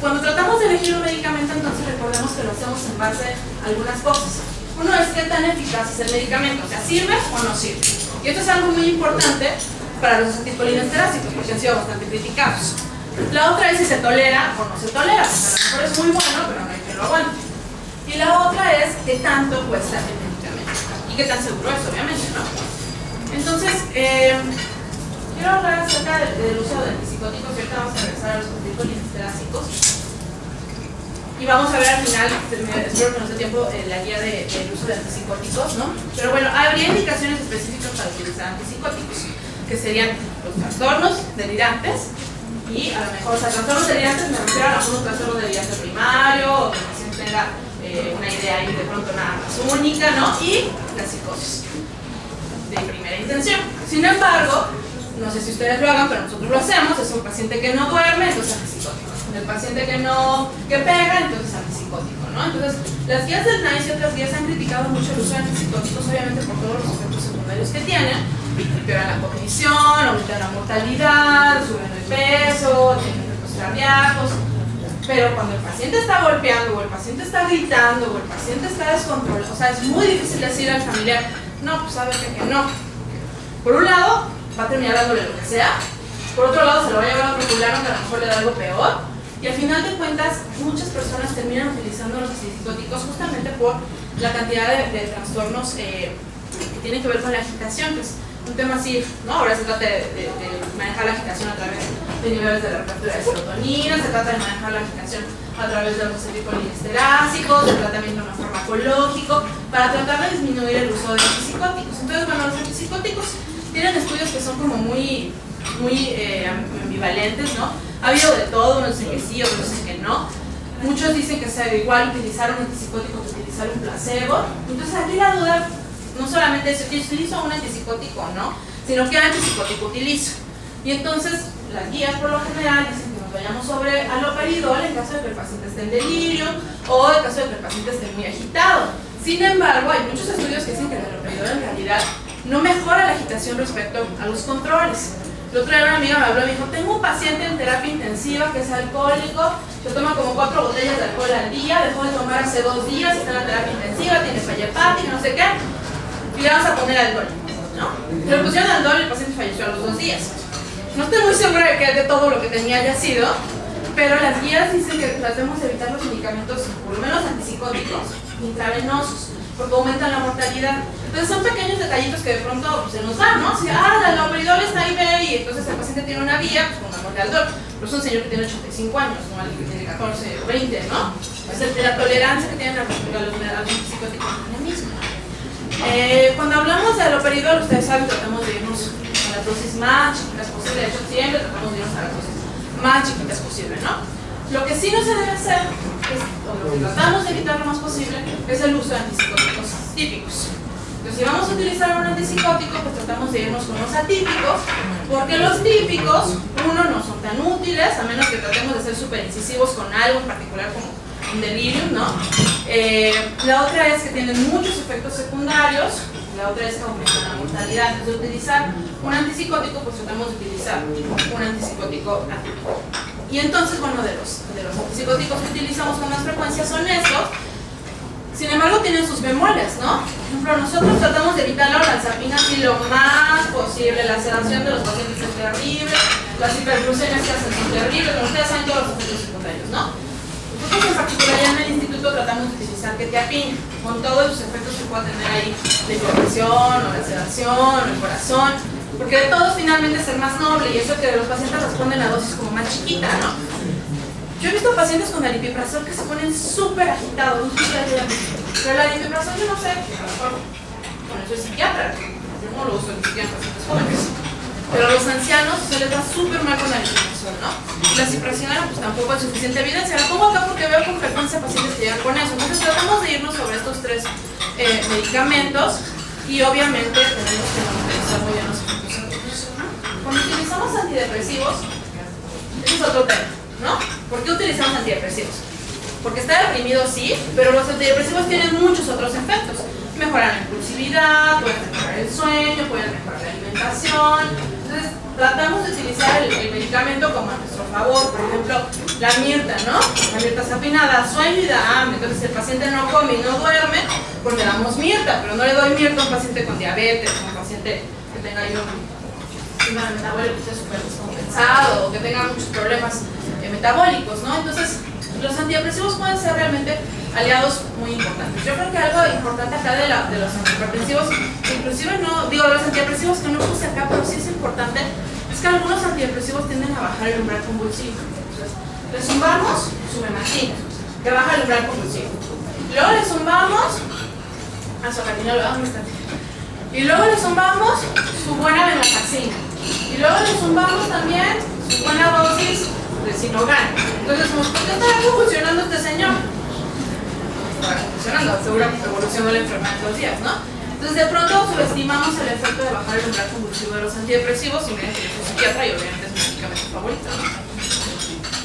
Cuando tratamos de elegir un medicamento, entonces recordemos que lo hacemos en base a algunas cosas. Uno es qué tan eficaz es el medicamento, o sea, ¿sirve o no sirve? Y esto es algo muy importante para los acetilcolinesterácicos, porque han sido bastante criticados. La otra es si se tolera o no se tolera, porque a lo mejor es muy bueno, pero no hay quien lo aguante. Y la otra es qué tanto cuesta el medicamento y qué tan seguro es, obviamente, ¿no? Entonces, quiero hablar acerca del uso de antipsicóticos, y ahorita vamos a regresar a los acetilcolinesterácicos. Y vamos a ver al final, espero que nos dé tiempo, la guía del uso de antipsicóticos, ¿no? Pero bueno, habría indicaciones específicas para utilizar antipsicóticos, que serían los trastornos delirantes, y a lo mejor, o sea, trastornos delirantes me refiero a algún trastorno delirante primario, o que el paciente tenga una idea ahí de pronto nada más única, ¿no? Y la psicosis de primera intención. Sin embargo, no sé si ustedes lo hagan, pero nosotros lo hacemos, es un paciente que no duerme, entonces antipsicótico. El paciente que pega, entonces antipsicótico, ¿no? Entonces, las guías del NICE y otras guías han criticado mucho el uso de antipsicóticos, obviamente por todos los efectos secundarios que tienen. Empeoran la cognición, aumentan la mortalidad, suben el peso, tienen efectos cardíacos. Pero cuando el paciente está golpeando, o el paciente está gritando, o el paciente está descontrolado, o sea, es muy difícil decirle al familiar, no, pues sabe que no. Por un lado, va a terminar dándole lo que sea. Por otro lado, se lo va a llevar a otro fulano que a lo mejor le da algo peor. Y al final de cuentas, muchas personas terminan utilizando los antipsicóticos justamente por la cantidad de trastornos que tienen que ver con la agitación, que es un tema así, ¿no? Ahora se trata de manejar la agitación a través de niveles de la receptura de serotonina, se trata de manejar la agitación a través de los acetilcolinesterácicos, del tratamiento no farmacológico, para tratar de disminuir el uso de antipsicóticos. Entonces, bueno, los antipsicóticos tienen estudios que son como muy ambivalentes, ¿no? Ha habido de todo, unos dicen que sí, otros dicen que no. Muchos dicen que es igual utilizar un antipsicótico que utilizar un placebo. Entonces aquí la duda no solamente es si utilizo un antipsicótico o no, sino qué antipsicótico utilizo. Y entonces las guías por lo general dicen que nos vayamos sobre aloperidol en caso de que el paciente esté en delirio o en caso de que el paciente esté muy agitado. Sin embargo, hay muchos estudios que dicen que el aloperidol en realidad no mejora la agitación respecto a los controles. El otro día una amiga me habló y me dijo, tengo un paciente en terapia intensiva que es alcohólico, se toma como 4 botellas de alcohol al día, dejó de tomar hace 2 días, está en la terapia intensiva, tiene falla hepática, no sé qué, y le vamos a poner alcohol, ¿no? Le pusieron alcohol y el paciente falleció a los 2 días. No estoy muy segura de que de todo lo que tenía haya sido, pero las guías dicen que tratemos de evitar los medicamentos, por lo menos antipsicóticos, intravenosos, porque aumentan la mortalidad. Entonces son pequeños detallitos que de pronto pues, se nos dan, ¿no? Si, la aloperidol está ahí, ve, y entonces el paciente tiene una vía, pues pongámosle aldol. Pero es un señor que tiene 85 años, no alguien que tiene 14 o 20, ¿no? Pues la tolerancia que tienen a los antipsicóticos es la misma. Cuando hablamos de haloperidol, ustedes saben, tratamos de irnos a las dosis más chiquitas posible. De hecho, siempre tratamos de irnos a las dosis más chiquitas posible, ¿no? Lo que sí no se debe hacer, o lo que tratamos de evitar lo más posible, es el uso de antipsicóticos típicos. Entonces, si vamos a utilizar un antipsicótico, pues tratamos de irnos con los atípicos, porque los típicos, uno, no son tan útiles, a menos que tratemos de ser súper incisivos con algo en particular como un delirium, ¿no? La otra es que tienen muchos efectos secundarios, la otra es que aumentan la mortalidad. Entonces, de utilizar un antipsicótico, pues tratamos de utilizar un antipsicótico atípico. Y entonces, bueno, de los antipsicóticos que utilizamos con más frecuencia son estos. Sin embargo, tienen sus bemoles, ¿no? Por ejemplo, nosotros tratamos de evitar la olanzapina así lo más posible. La sedación de los pacientes es terrible, las hiperglucemias que hacen son terribles, pero ustedes saben todos los efectos secundarios, ¿no? Nosotros en particular ya en el instituto tratamos de utilizar quetiapina, con todos los efectos que pueda tener ahí de hipertensión, o la sedación, o el corazón, porque de todos finalmente es el más noble, y eso que los pacientes responden a dosis como más chiquita, ¿no? Yo he visto pacientes con aripiprazol que se ponen súper agitados, pero la aripiprazol yo no sé, a lo mejor, bueno, yo soy psiquiatra, yo no lo uso ni siquiera en pacientes jóvenes, pero a los ancianos se les va súper mal con la aripiprazol, ¿no? Y la ciprasiona pues tampoco hay suficiente evidencia. La pongo acá porque veo con frecuencia pacientes que llegan con eso. Entonces tratamos de irnos sobre estos tres medicamentos y obviamente tenemos que utilizar muy bien los efectos secundarios. Cuando utilizamos antidepresivos, ese es otro tema, ¿no? ¿Por qué utilizamos antidepresivos? Porque está deprimido, sí, pero los antidepresivos tienen muchos otros efectos. Mejoran la impulsividad, pueden mejorar el sueño, pueden mejorar la alimentación. Entonces, tratamos de utilizar el medicamento como a nuestro favor. Por ejemplo, la mirta, ¿no? La mirtazapina da sueño y da hambre. Entonces, si el paciente no come y no duerme, pues le damos mirta, pero no le doy mirta a un paciente con diabetes, a un paciente que tenga un sistema metabólico que esté súper descompensado o que tenga muchos problemas metabólicos, ¿no? Entonces, los antidepresivos pueden ser realmente aliados muy importantes. Yo creo que algo importante acá de los antihipertensivos, inclusive no, digo, los antidepresivos que no puse acá, pero sí es importante, es que algunos antidepresivos tienden a bajar el umbral convulsivo. Entonces, le zumbamos su mematina, que baja el umbral convulsivo. Luego le zumbamos a su acatinol, y luego le zumbamos su buena venlafaxina. Y luego le zumbamos también su buena dosis de Sinogan. Entonces, ¿por qué está convulsionando este señor? Está convulsionando, seguramente evolucionó la enfermedad en 2 días, ¿no? Entonces, de pronto subestimamos el efecto de bajar el umbral convulsivo de los antidepresivos, y miren que yo soy psiquiatra y obviamente es mi medicamento favorito, ¿no?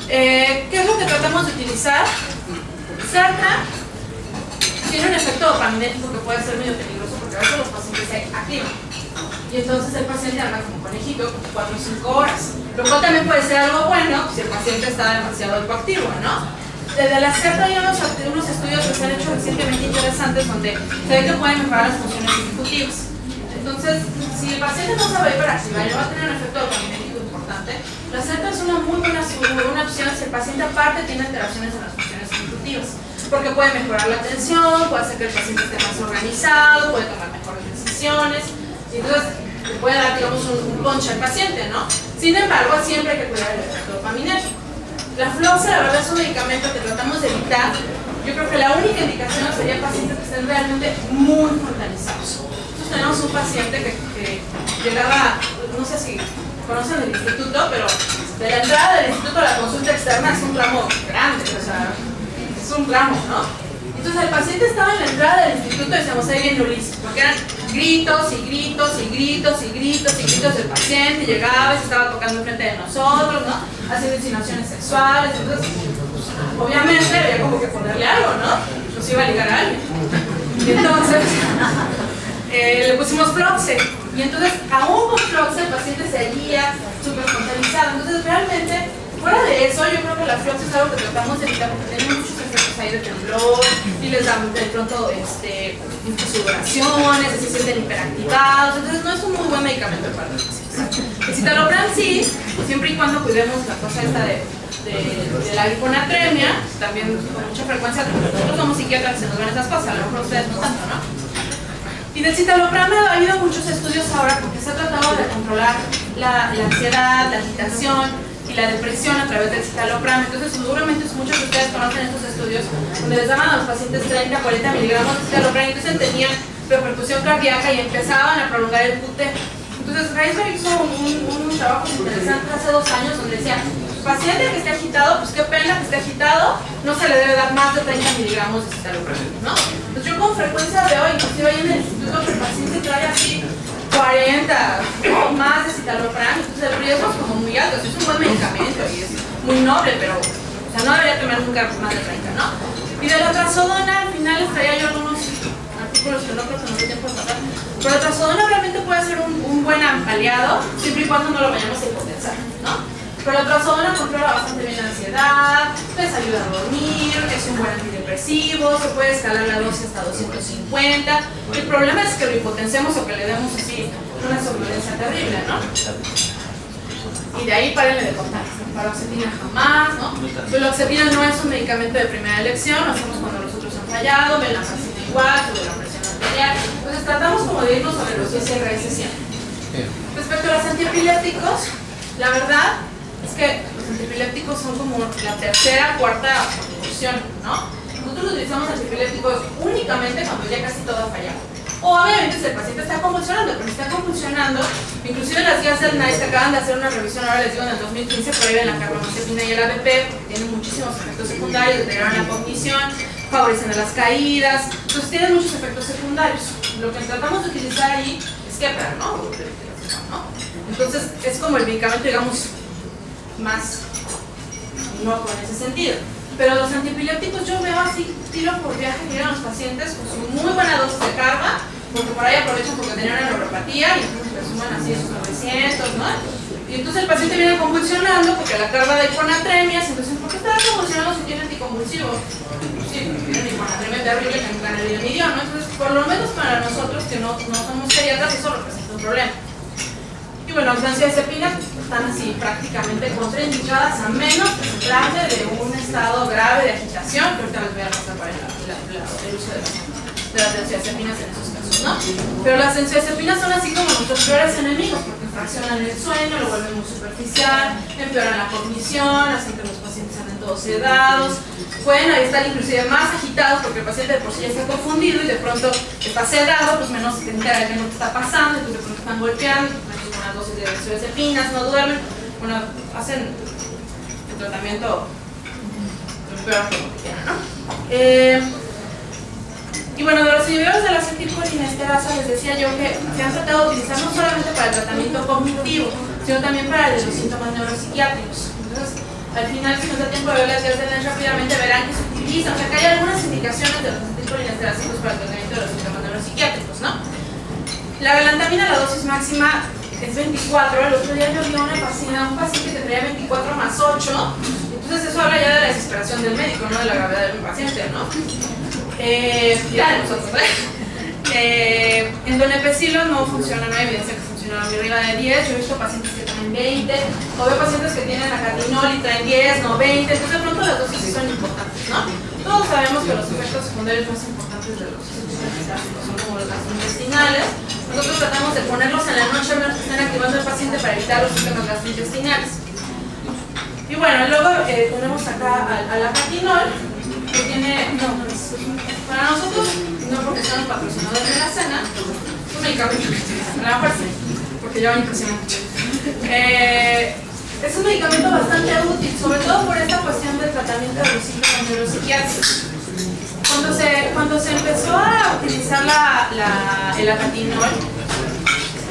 ¿Qué es lo que tratamos de utilizar? Sarna tiene un efecto dopaminérgico que puede ser medio peligroso porque a veces los pacientes se activan. Y entonces el paciente anda como conejito 4 o 5 horas. Lo cual también puede ser algo bueno si el paciente está demasiado hipoactivo, ¿no? Desde la CERTA hay unos estudios que se han hecho recientemente interesantes donde se ve que pueden mejorar las funciones ejecutivas. Entonces, si el paciente no se va a hiperactivar y va a tener un efecto dopaminérgico importante, la CERTA es una muy buena opción si el paciente aparte tiene alteraciones en las funciones ejecutivas. Porque puede mejorar la atención, puede hacer que el paciente esté más organizado, puede tomar mejores decisiones. Y entonces le puede dar, digamos, un punch al paciente, ¿no? Sin embargo, siempre hay que cuidar el efecto dopaminérgico. La fluoxetina, la verdad, es un medicamento que tratamos de evitar. Yo creo que la única indicación sería pacientes que estén realmente muy frontalizados. Nosotros tenemos un paciente que llegaba, no sé si conocen el instituto, pero de la entrada del instituto a la consulta externa es un tramo grande, o sea, es un tramo, ¿no? Entonces el paciente estaba en la entrada del instituto y decíamos, ahí viene Ulises, porque eran gritos y gritos y gritos y gritos y gritos del paciente, llegaba y se estaba tocando enfrente de nosotros, ¿no? Haciendo insinuaciones sexuales, entonces, pues, obviamente había como que ponerle algo, ¿no? Nos iba a ligar a alguien. Y entonces, le pusimos Floxe, y entonces, aún con Floxe, el paciente seguía súper frontalizado. Entonces, realmente, fuera de eso, yo creo que la Floxe es algo que tratamos de evitar porque tiene muchos efectos ahí de temblor y les dan de pronto sudoraciones, se sienten hiperactivados, entonces no es un muy buen medicamento para los pacientes. El citalopram sí, siempre y cuando cuidemos la cosa esta de la hiponatremia, también con mucha frecuencia, nosotros somos psiquiatras, se nos ven esas cosas, a lo mejor ustedes no tanto, ¿no? Y del citalopram ha habido muchos estudios ahora porque se ha tratado de controlar la ansiedad, la agitación y la depresión a través del citalopram. Entonces, seguramente muchos de ustedes conocen estos estudios donde les daban a los pacientes 30, 40 miligramos de citalopram y entonces tenían repercusión cardíaca y empezaban a prolongar el QT. Entonces Reisberg hizo un trabajo interesante hace 2 años donde decía, paciente que esté agitado, pues qué pena que esté agitado, no se le debe dar más de 30 miligramos de citalopram, ¿no? Pues yo con frecuencia veo, inclusive ahí en el instituto, que el paciente trae así 40 o más de citalopram, entonces el riesgo es como muy alto. Es un buen medicamento y es muy noble, pero o sea, no debería tomar nunca más de 30, ¿no? Y de la trazodona, al final les traía yo algunos artículos que no creo que no dé tiempo de pasar, pero la trazodona realmente puede ser un buen aliado, siempre y cuando no lo vayamos a hipotensar, ¿no? Pero la trazodona controla bastante bien la ansiedad, les ayuda a dormir, es un buen antidepresivo, se puede escalar la dosis hasta 250. El problema es que lo hipotensemos o que le demos así una somnolencia terrible, ¿no? Y de ahí párenle de contar. Paroxetina jamás, ¿no? Fluoxetina no es un medicamento de primera elección, lo hacemos cuando los otros han fallado, venlafaxina igual, sobre la presión arterial. Entonces tratamos como de irnos sobre los ISRS siempre. Respecto a los antiepilépticos, la verdad es que los antiepilépticos son como la tercera, cuarta opción, ¿no? Nosotros utilizamos antiepilépticos únicamente cuando ya casi todo ha fallado. O obviamente si el paciente está convulsionando, pero si está convulsionando, inclusive las guías del NICE que acaban de hacer una revisión, ahora les digo, en el 2015 prohíben la carbamazepina y el ABP porque tienen muchísimos efectos secundarios, deterioran la cognición, favorecen las caídas, entonces tienen muchos efectos secundarios. Lo que tratamos de utilizar ahí es Keppra, ¿no? Entonces es como el medicamento, digamos, más inocuo en ese sentido. Pero los antiepilépticos yo veo así, tiro por viaje, llegan los pacientes con su muy buena dosis de carga, porque por ahí aprovechan porque tenían una neuropatía y entonces le suman así sus 900, ¿no? Y entonces el paciente viene convulsionando porque la carga de hiponatremias, entonces ¿por qué está convulsionando si tiene anticonvulsivo? Sí, tiene hiponatremia terrible que nunca nadie le midió, ¿no? Entonces, por lo menos para nosotros que no somos geriatras, eso representa un problema. Y bueno, las benzodiazepinas están así prácticamente contraindicadas a menos que se trate de un estado grave de agitación, que ahorita les voy a pasar para el uso de las benzodiazepinas en esos casos, ¿no? Pero las benzodiazepinas son así como nuestros peores enemigos, porque fraccionan el sueño, lo vuelven muy superficial, empeoran la cognición, hacen que los pacientes anden todos sedados, pueden estar inclusive más agitados porque el paciente de por sí ya está confundido y de pronto está sedado, pues menos se entera de qué no está pasando, entonces de pronto están golpeando, unas dosis de benzodiazepinas, no duermen, bueno, hacen el tratamiento lo peor que quieran, ¿no? Y bueno, de los inhibidores de la acetilcolinesterasa les decía yo que se han tratado de utilizar no solamente para el tratamiento cognitivo, sino también para el de los síntomas neuropsiquiátricos. Entonces, al final, si nos da tiempo de ver las guías de NICE rápidamente, verán que se utilizan, o sea que hay algunas indicaciones de los acetilcolinesterásicos para el tratamiento de los síntomas neuropsiquiátricos, ¿no? La galantamina, la dosis máxima es 24, el otro día yo vi un paciente que traía 24 más 8, entonces eso habla ya de la desesperación del médico, no de la gravedad del paciente, ¿no? Ya de nosotros, Endonepecilo no funciona, no hay evidencia que funcione arriba de 10, yo he visto pacientes que traen 20, o veo pacientes que tienen acatinol y traen 10, no 20, entonces de pronto las dosis sí son importantes, ¿no? Todos sabemos que los efectos secundarios más importantes de los anticonvulsivos son como los gastrointestinales. Nosotros tratamos de ponerlos en la noche, menos que estén activando al paciente para evitar los síntomas gastrointestinales. Y bueno, luego tenemos acá al acatinol, que tiene, para nosotros, no porque seamos patrocinadores de la cena, es un medicamento que utilizan, a lo mejor sí, porque ya me impresiona mucho. Es un medicamento bastante útil, sobre todo por esta cuestión del tratamiento de los síntomas neuropsiquiátricos. Cuando se empezó a utilizar el acatinol,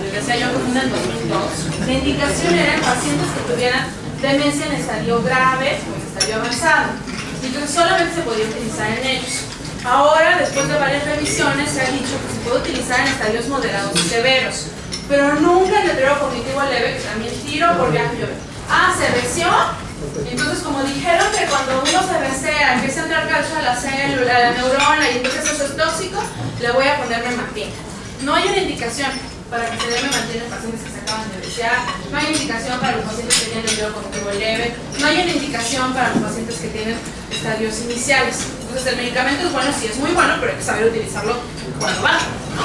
les decía yo que fue en el 2002, la indicación era en pacientes que tuvieran demencia en estadio grave o en estadio avanzado. Entonces solamente se podía utilizar en ellos. Ahora, después de varias revisiones, se ha dicho que se puede utilizar en estadios moderados y severos, pero nunca en deterioro cognitivo leve, que también tiro por viaje yo. Se venció. Entonces, como dijeron que cuando uno se vecea, empieza a entrar calcio a la célula, a la neurona, y entonces eso es tóxico, le voy a poner memantina. No hay una indicación para que se dé memantina en pacientes que se acaban de veciar, no hay indicación para los pacientes que tienen deterioro cognitivo leve, no hay una indicación para los pacientes que tienen estadios iniciales. Entonces, el medicamento es bueno, sí es muy bueno, pero hay que saber utilizarlo cuando va, ¿no?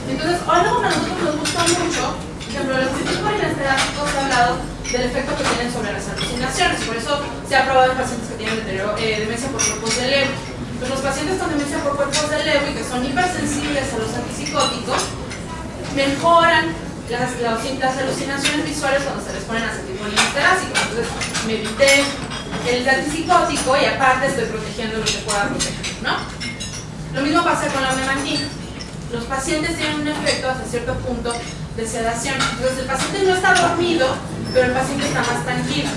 Entonces, algo que a nosotros nos gusta mucho, por ejemplo, los acetilcolinesterásicos han hablado del efecto que tienen sobre las alucinaciones, por eso se ha probado en pacientes que tienen demencia por grupos de leve. Pues los pacientes con demencia por cuerpos de Lewy, que son hipersensibles a los antipsicóticos, mejoran las alucinaciones visuales cuando se les ponen acetilcolinesterásico. Entonces me evité el antipsicótico y aparte estoy protegiendo lo que pueda proteger, ¿no? Lo mismo pasa con la memantina. Los pacientes tienen un efecto hasta cierto punto de sedación. Entonces el paciente no está dormido, pero el paciente está más tranquilo.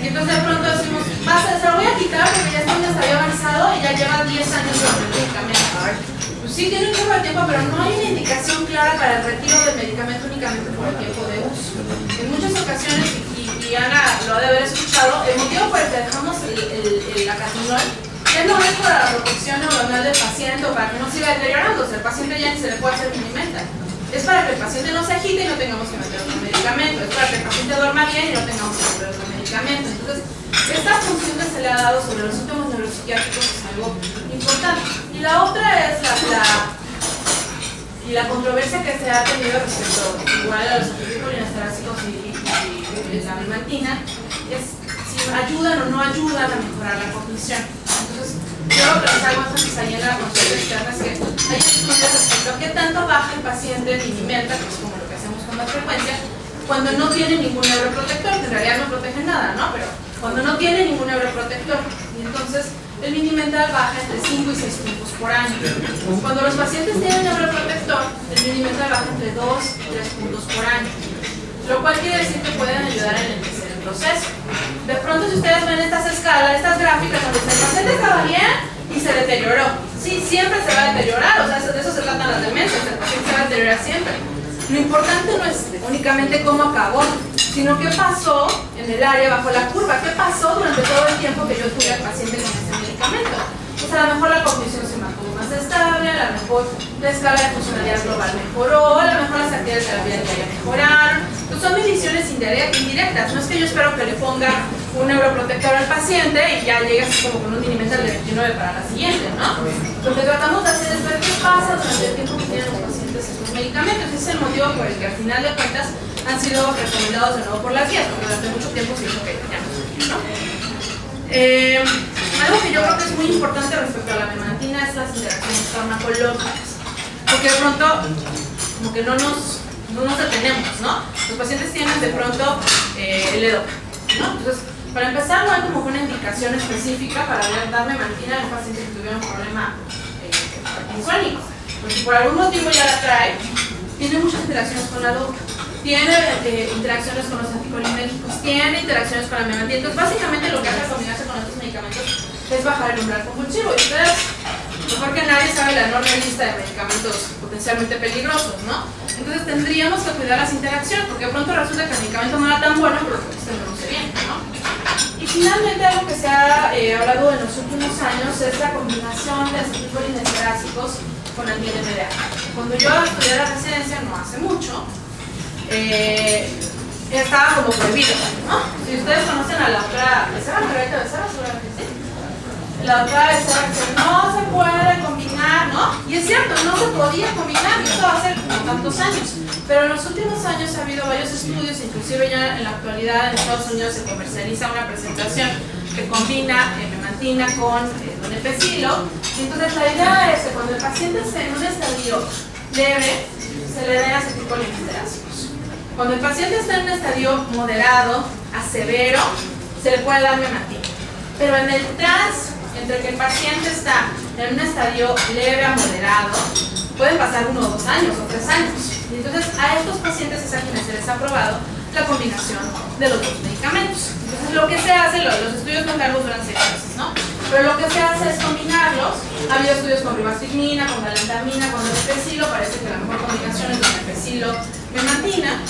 Y entonces de pronto decimos, se lo voy a quitar porque ya está en un estadio avanzado y ya lleva 10 años con el medicamento. Pues sí, tiene un tiempo de tiempo, pero no hay una indicación clara para el retiro del medicamento únicamente por el tiempo de uso. En muchas ocasiones, y Ana lo ha de haber escuchado, el motivo por el que dejamos el acatinol no es para la protección neuronal del paciente o para que no siga deteriorándose. El paciente ya ni se le puede hacer minimenta. Es para que el paciente no se agite y no tengamos que meter otro medicamento. Es para que el paciente duerma bien y no tengamos que meter otro medicamento. Entonces, esta función que se le ha dado sobre los síntomas neuropsiquiátricos es algo importante. Y la otra es la controversia que se ha tenido respecto igual a los acetilcolinesterácicos y la memantina, es si ayudan o no ayudan a mejorar la cognición. Entonces, yo lo que les hago énfasis ahí en la consulta externa es que hay estudios respecto a qué tanto baja el paciente minimenta, que es como lo que hacemos con más frecuencia, cuando no tiene ningún neuroprotector, que en realidad no protege nada, ¿no? Pero cuando no tiene ningún neuroprotector. Y entonces, el minimental baja entre 5 y 6 puntos por año. Cuando los pacientes tienen neuroprotector, el minimental baja entre 2 y 3 puntos por año. Lo cual quiere decir que pueden ayudar a enlentecer el proceso. De pronto, si ustedes ven estas escalas, estas gráficas, donde el paciente estaba bien y se deterioró. Sí, siempre se va a deteriorar, o sea, de eso se tratan las demencias, el paciente se va a deteriorar siempre. Lo importante no es únicamente cómo acabó, sino qué pasó en el área bajo la curva, qué pasó durante todo el tiempo que yo tuve al paciente con este medicamento. Pues a lo mejor la cognición se mantuvo más estable, a lo mejor la escala de funcionalidad global mejoró, a lo mejor las actividades de la vida diaria mejoraron. Pues son mediciones indirectas, no es que yo espero que le ponga un neuroprotector al paciente y ya llegue así como con un minimental de 29 para la siguiente, ¿no? Lo que tratamos de hacer es ver qué pasa durante el tiempo que tienen los pacientes estos medicamentos. Ese es el motivo por el que al final de cuentas han sido recomendados de nuevo por las guías, porque durante mucho tiempo se dijo que ya no, ¿no? Algo que yo creo que es muy importante respecto a la memantina es las interacciones farmacológicas, porque de pronto como que no nos detenemos, ¿no? Los pacientes tienen de pronto el EDOPA, ¿no? Entonces, para empezar, no hay como una indicación específica para dar memantina a un paciente que tuviera un problema parkinsónico, porque si por algún motivo ya la trae, tiene muchas interacciones con la DOPA. Tiene interacciones con los anticolinérgicos, tiene interacciones con la memantina. Entonces, básicamente lo que hace combinarse con estos medicamentos es bajar el umbral convulsivo. Y ustedes, mejor que nadie, saben la enorme lista de medicamentos potencialmente peligrosos, ¿no? Entonces, tendríamos que cuidar las interacciones, porque de pronto resulta que el medicamento no era tan bueno, pero que se produce bien, ¿no? Y finalmente, algo que se ha hablado en los últimos años es la combinación de acetilcolinesterácicos con el NMDA. Cuando yo estudié la residencia, no hace mucho, estaba como prohibido, ¿no? Si ustedes conocen a la otra, ¿esa era Margarita Becerra? Seguramente sí. La otra Becerra que no se puede combinar, ¿no? Y es cierto, no se podía combinar, y eso hace como tantos años. Pero en los últimos años ha habido varios estudios, inclusive ya en la actualidad en Estados Unidos se comercializa una presentación que combina memantina con donepezilo. Y entonces la idea es que cuando el paciente esté en un estadio leve, se le den acetilcolinesterácicos. Cuando el paciente está en un estadio moderado a severo, se le puede dar memantina. Pero en el trans, entre que el paciente está en un estadio leve a moderado, pueden pasar 1 o 2 años o 3 años. Y entonces a estos pacientes es a quienes se les ha aprobado la combinación de los dos medicamentos. Entonces lo que se hace, los estudios son largos duran 6 meses, ¿no? Pero lo que se hace es combinarlos. Ha habido estudios con ribastignina, con galantamina, con donepezilo. Parece que la mejor combinación es donepezilo-memantina.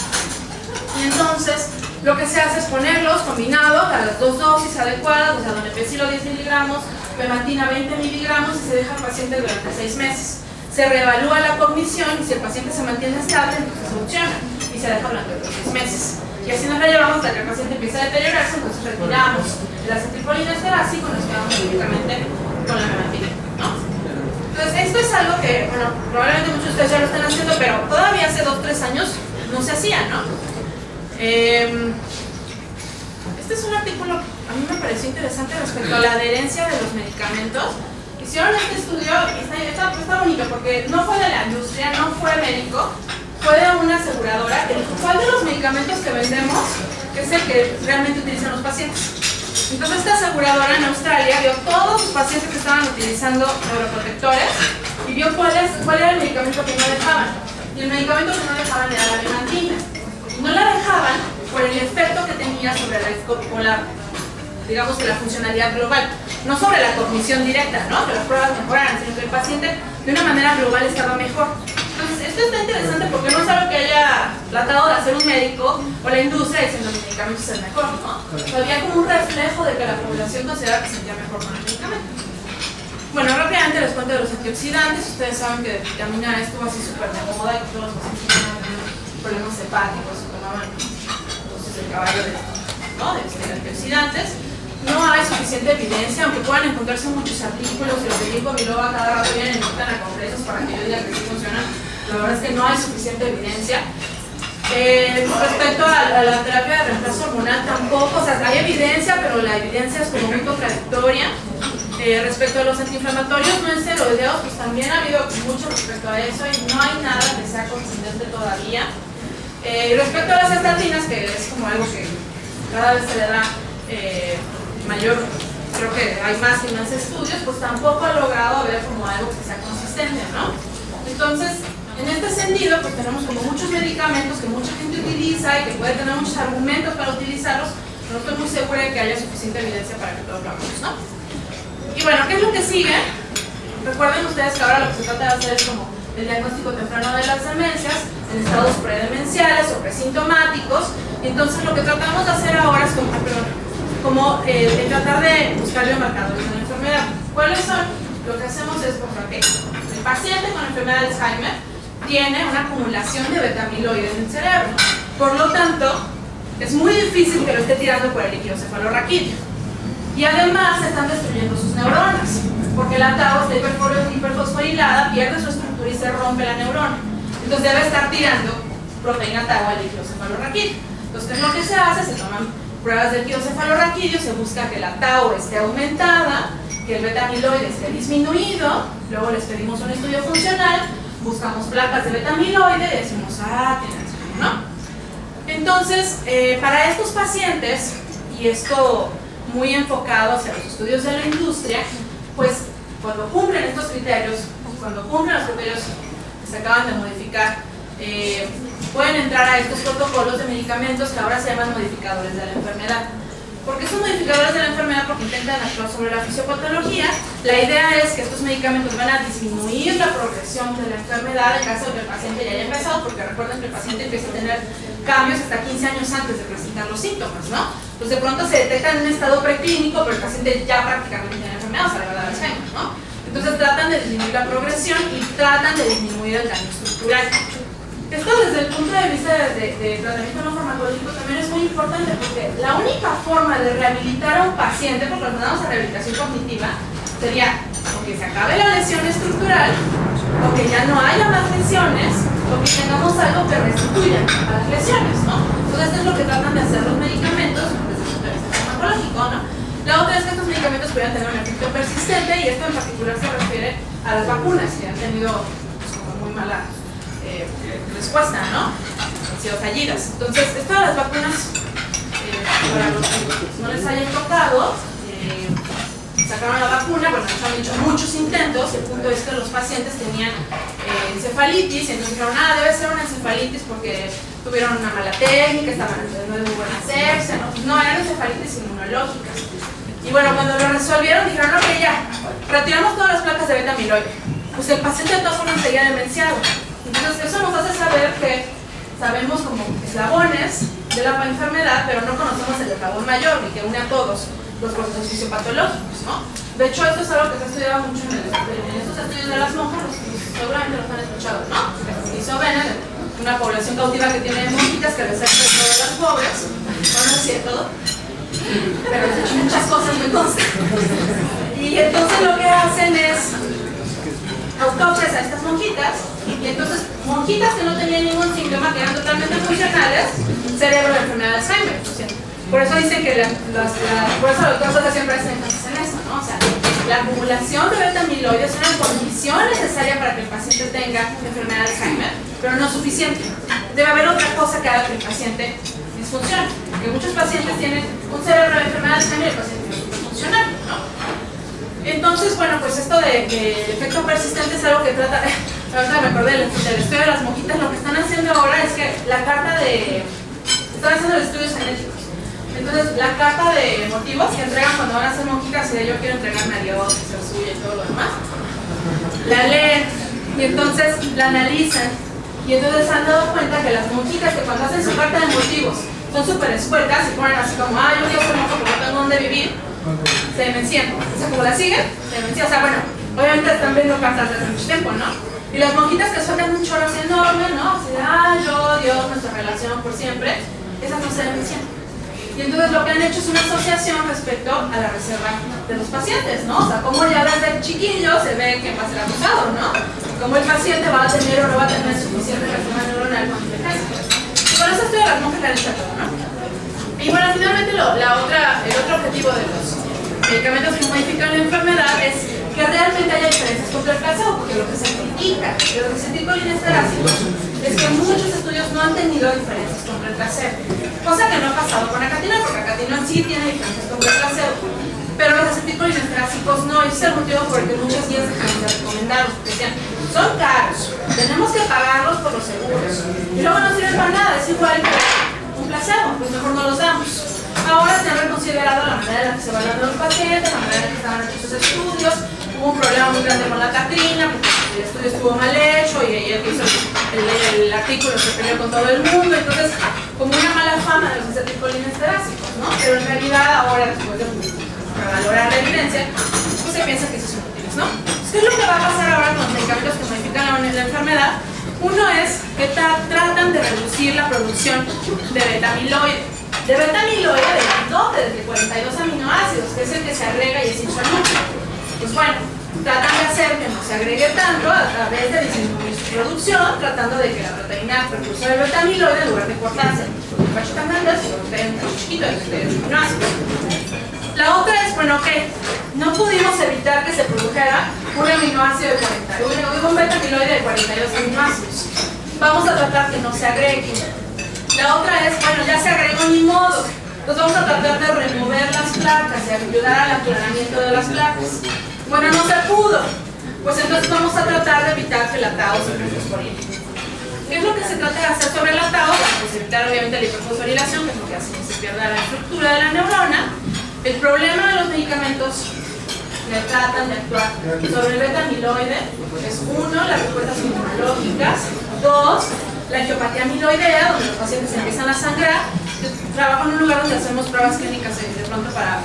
Y entonces lo que se hace es ponerlos combinados a las 2 dosis adecuadas, o sea, donepezilo 10 miligramos, memantina 20 miligramos, y se deja al paciente durante 6 meses. Se reevalúa la cognición y si el paciente se mantiene estable, entonces se funciona y se deja durante otros 6 meses. Y así nos la llevamos hasta que el paciente empieza a deteriorarse, entonces retiramos el acetilcolinesterásico y nos quedamos únicamente con la memantina, ¿no? Entonces, esto es algo que, bueno, probablemente muchos de ustedes ya lo están haciendo, pero todavía hace 2 o 3 años no se hacía, ¿no? Este es un artículo que a mí me pareció interesante respecto a la adherencia de los medicamentos. Y hicieron este estudio y está bonito porque no fue de la industria, no fue médico, fue de una aseguradora que dijo, ¿cuál de los medicamentos que vendemos es el que realmente utilizan los pacientes? Entonces esta aseguradora en Australia vio todos los pacientes que estaban utilizando neuroprotectores y vio cuál era el medicamento que no dejaban. Y el medicamento que no dejaban era la memantina. Y no la dejaban por el efecto que tenía sobre digamos que la funcionalidad global. No sobre la cognición directa, ¿no? Que las pruebas mejoraran, sino que el paciente de una manera global estaba mejor. Entonces, esto está interesante porque no es algo que haya tratado de hacer un médico o la industria diciendo que el medicamento es el mejor, ¿no? Había como un reflejo de que la población consideraba que se sentía mejor con el medicamento. Bueno, rápidamente les cuento de los antioxidantes. Ustedes saben que la vitamina E estuvo así súper de moda y que todos los pacientes tenían problemas hepáticos o tomaban entonces el caballo de antioxidantes. No hay suficiente evidencia, aunque puedan encontrarse muchos artículos y los de Ginkgo biloba cada rato vienen y invitan a congresos para que yo diga que sí funcionan. La verdad es que no hay suficiente evidencia. Respecto a la terapia de reemplazo hormonal tampoco, o sea, hay evidencia, pero la evidencia es como muy contradictoria. Respecto a los antiinflamatorios no esteroideos, pues también ha habido mucho respecto a eso y no hay nada que sea consistente todavía. Respecto a las estatinas, que es como algo que cada vez se le da mayor, creo que hay más y más estudios, pues tampoco ha logrado ver como algo que sea consistente, ¿no? Entonces, en este sentido, pues tenemos como muchos medicamentos que mucha gente utiliza y que puede tener muchos argumentos para utilizarlos, pero no estoy muy segura de que haya suficiente evidencia para que todos lo hagamos, ¿no? Y bueno, ¿qué es lo que sigue? Recuerden ustedes que ahora lo que se trata de hacer es como el diagnóstico temprano de las demencias en estados predemenciales o presintomáticos. Entonces lo que tratamos de hacer ahora es como tratar de buscar biomarcadores de la enfermedad. ¿Cuáles son? Lo que hacemos es, por ejemplo, el paciente con enfermedad de Alzheimer tiene una acumulación de beta-amiloide en el cerebro. Por lo tanto, es muy difícil que lo esté tirando por el líquido cefalorraquídeo. Y además se están destruyendo sus neuronas, porque la tau está hiperfosforilada, pierde su estructura y se rompe la neurona. Entonces debe estar tirando proteína tau al líquido cefalorraquídeo. Entonces, ¿qué es lo que se hace? Se toman pruebas del líquido cefalorraquídeo, se busca que la tau esté aumentada, que el beta-amiloide esté disminuido, luego les pedimos un estudio funcional, buscamos placas de beta-amiloide y decimos, tienen Alzheimer, ¿no? Entonces, para estos pacientes, y esto muy enfocado hacia los estudios de la industria, pues cuando cumplen estos criterios, cuando cumplen los criterios que se acaban de modificar, pueden entrar a estos protocolos de medicamentos que ahora se llaman modificadores de la enfermedad. ¿Por qué son modificadores de la enfermedad? Porque intentan actuar sobre la fisiopatología. La idea es que estos medicamentos van a disminuir la progresión de la enfermedad en caso de que el paciente ya haya empezado, porque recuerden que el paciente empieza a tener cambios hasta 15 años antes de presentar los síntomas, ¿no? Pues de pronto se detecta en un estado preclínico, pero el paciente ya prácticamente tiene la enfermedad, o sea, la verdad es Alzheimer, ¿no? Entonces tratan de disminuir la progresión y tratan de disminuir el daño estructural. Esto desde el punto de vista de tratamiento no farmacológico también es muy importante, porque la única forma de rehabilitar a un paciente, porque lo damos a rehabilitación cognitiva, sería o que se acabe la lesión estructural, o que ya no haya más lesiones, o que tengamos algo que restituya a las lesiones, ¿no? Entonces esto es lo que tratan de hacer los medicamentos desde el punto de vista farmacológico, ¿no? La otra es que estos medicamentos puedan tener un efecto persistente, y esto en particular se refiere a las vacunas, que han tenido pues, como muy mala respuesta, ¿no? Han sido fallidas. Entonces, esto de las vacunas, para los que no les hayan tocado, sacaron la vacuna, bueno, se han hecho muchos intentos, el punto es que los pacientes tenían encefalitis, y entonces dijeron, debe ser una encefalitis porque tuvieron una mala técnica, estaban en muy buena asepsia, ¿no? Pues no, eran encefalitis inmunológicas. Y bueno, cuando lo resolvieron, dijeron, ok, ya, retiramos todas las placas de beta-amiloide. Pues el paciente de todas formas seguía demenciado. Entonces, eso nos hace saber que sabemos como eslabones de la enfermedad, pero no conocemos el eslabón mayor, ni que une a todos los procesos fisiopatológicos, ¿no? De hecho, esto es algo que se ha estudiado mucho en estos estudios de las monjas, seguramente los han escuchado, ¿no? Hizo Bennett, una población cautiva que tiene monjitas que les hace todas las pobres, bueno, no es cierto, pero les he hecho muchas cosas, me consta. Y entonces lo que hacen es autopsias a estas monjitas, y entonces monjitas que no tenían ningún síntoma, que eran totalmente funcionales, cerebro de enfermedad de Alzheimer. Por eso dicen que por eso la doctora Sosa siempre hace énfasis en eso, ¿no? O sea, la acumulación de beta-amiloide es una condición necesaria para que el paciente tenga enfermedad de Alzheimer, pero no suficiente. Debe haber otra cosa que haga que el paciente disfuncione. Porque muchos pacientes tienen un cerebro de enfermedad de Alzheimer y el paciente no es funcional, ¿no? Entonces, bueno, pues esto de efecto persistente es algo que trata. Ahorita me acordé del estudio de las monjitas. Lo que están haciendo ahora es que la carta de. Están haciendo estudios genéticos. Entonces, la carta de motivos que entregan cuando van a ser monjitas, y de yo quiero entregarme a Dios, ser suya y todo lo demás, la leen y entonces la analizan. Y entonces se han dado cuenta que las monjitas que cuando hacen su carta de motivos son súper escuetas y ponen así como, yo quiero ser monja porque no tengo dónde vivir, se demencian. O sea, como la siguen, se demencian. O sea, bueno, obviamente están viendo cartas desde mucho tiempo, ¿no? Y las monjitas que suenan un chorro así enorme, ¿no? Así de, yo, Dios, nuestra relación por siempre, esas no se demencian. Y entonces lo que han hecho es una asociación respecto a la reserva de los pacientes, ¿no? O sea, como ya desde chiquillo se ve que va a ser abusado, ¿no? Como el paciente va a tener o no va a tener suficiente reserva neuronal cuando envejece. Y con eso estoy de las monjas que han hecho todo, ¿no? Y bueno, finalmente el otro objetivo de los medicamentos que modifican la enfermedad es que realmente haya diferencias contra el placebo, porque lo que se critica de los acetilcolinesterásicos es que muchos estudios no han tenido diferencias contra el placebo, cosa que no ha pasado con acatinol, porque acatinol sí tiene diferencias contra el placebo, pero los acetilcolinesterásicos no, y ese es el motivo por el que muchas guías dejan de recomendarlos, porque decían, son caros, tenemos que pagarlos por los seguros, y luego no sirven para nada, es igual que un placebo, pues mejor no los damos. Ahora se han reconsiderado la manera en la que se evaluan los pacientes, la manera en la que estaban hechos sus estudios. Hubo un problema muy grande con la Catrina, porque el estudio estuvo mal hecho y el que hizo el artículo se peleó con todo el mundo. Entonces, como una mala fama de los acetilcolinesterásicos, ¿no? Pero en realidad, ahora, después de valorar la evidencia, pues se piensa que sí son útiles, ¿no? Entonces, ¿qué es lo que va a pasar ahora con los medicamentos que modifican la enfermedad? Uno es que tratan de reducir la producción de beta-amiloide. De beta-amiloide del doble de 42 aminoácidos, que es el que se agrega y es insoluble. Pues bueno, tratan de hacer que no se agregue tanto a través de disminuir su producción, tratando de que la proteína precursora del beta-amiloide, en lugar de cortarse en cachos tan grandes, se corte en cachos chiquitos de aminoácidos. La otra es, bueno, que no pudimos evitar que se produjera un aminoácido de 41, un beta-amiloide de 42 aminoácidos. Vamos a tratar que no se agregue. La otra es, bueno, ya se agregó ni modo. Entonces vamos a tratar de remover las placas y ayudar al aclaramiento de las placas. Bueno, no se pudo. Pues entonces vamos a tratar de evitar que la tau se fosforile. ¿Qué es lo que se trata de hacer sobre la tau? Pues evitar obviamente la hiperfosforilación, que es lo que hace que se pierda la estructura de la neurona. El problema de los medicamentos que tratan de actuar sobre el beta-amiloide es, uno, las respuestas inmunológicas, dos, la angiopatía amiloidea, donde los pacientes empiezan a sangrar. Yo trabajo en un lugar donde hacemos pruebas clínicas de pronto para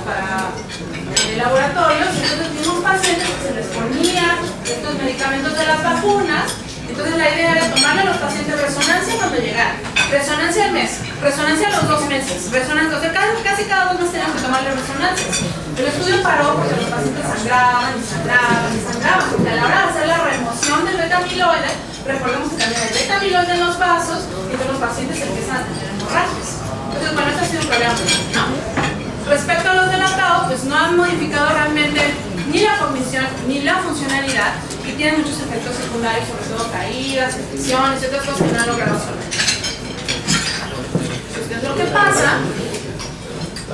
laboratorios, entonces vimos pacientes que se les ponía estos medicamentos de las vacunas. Entonces la idea era tomarle a los pacientes resonancia cuando llegaran, resonancia al mes, resonancia a los 2 meses, resonancia, o sea, casi cada 2 meses tenían que tomarle resonancias. El estudio paró porque los pacientes sangraban y sangraban y sangraban, porque a la hora de hacer la remoción del beta-amiloide, recordemos que también hay beta-amiloide en los vasos y entonces los pacientes empiezan a tener hemorragias. Entonces, bueno, este ha sido un problema, ¿no? Respecto a los de la tau, pues no han modificado realmente ni la cognición ni la funcionalidad y tienen muchos efectos secundarios, sobre todo caídas, infecciones y otras cosas que no han logrado resolver. Entonces, ¿qué es lo que pasa?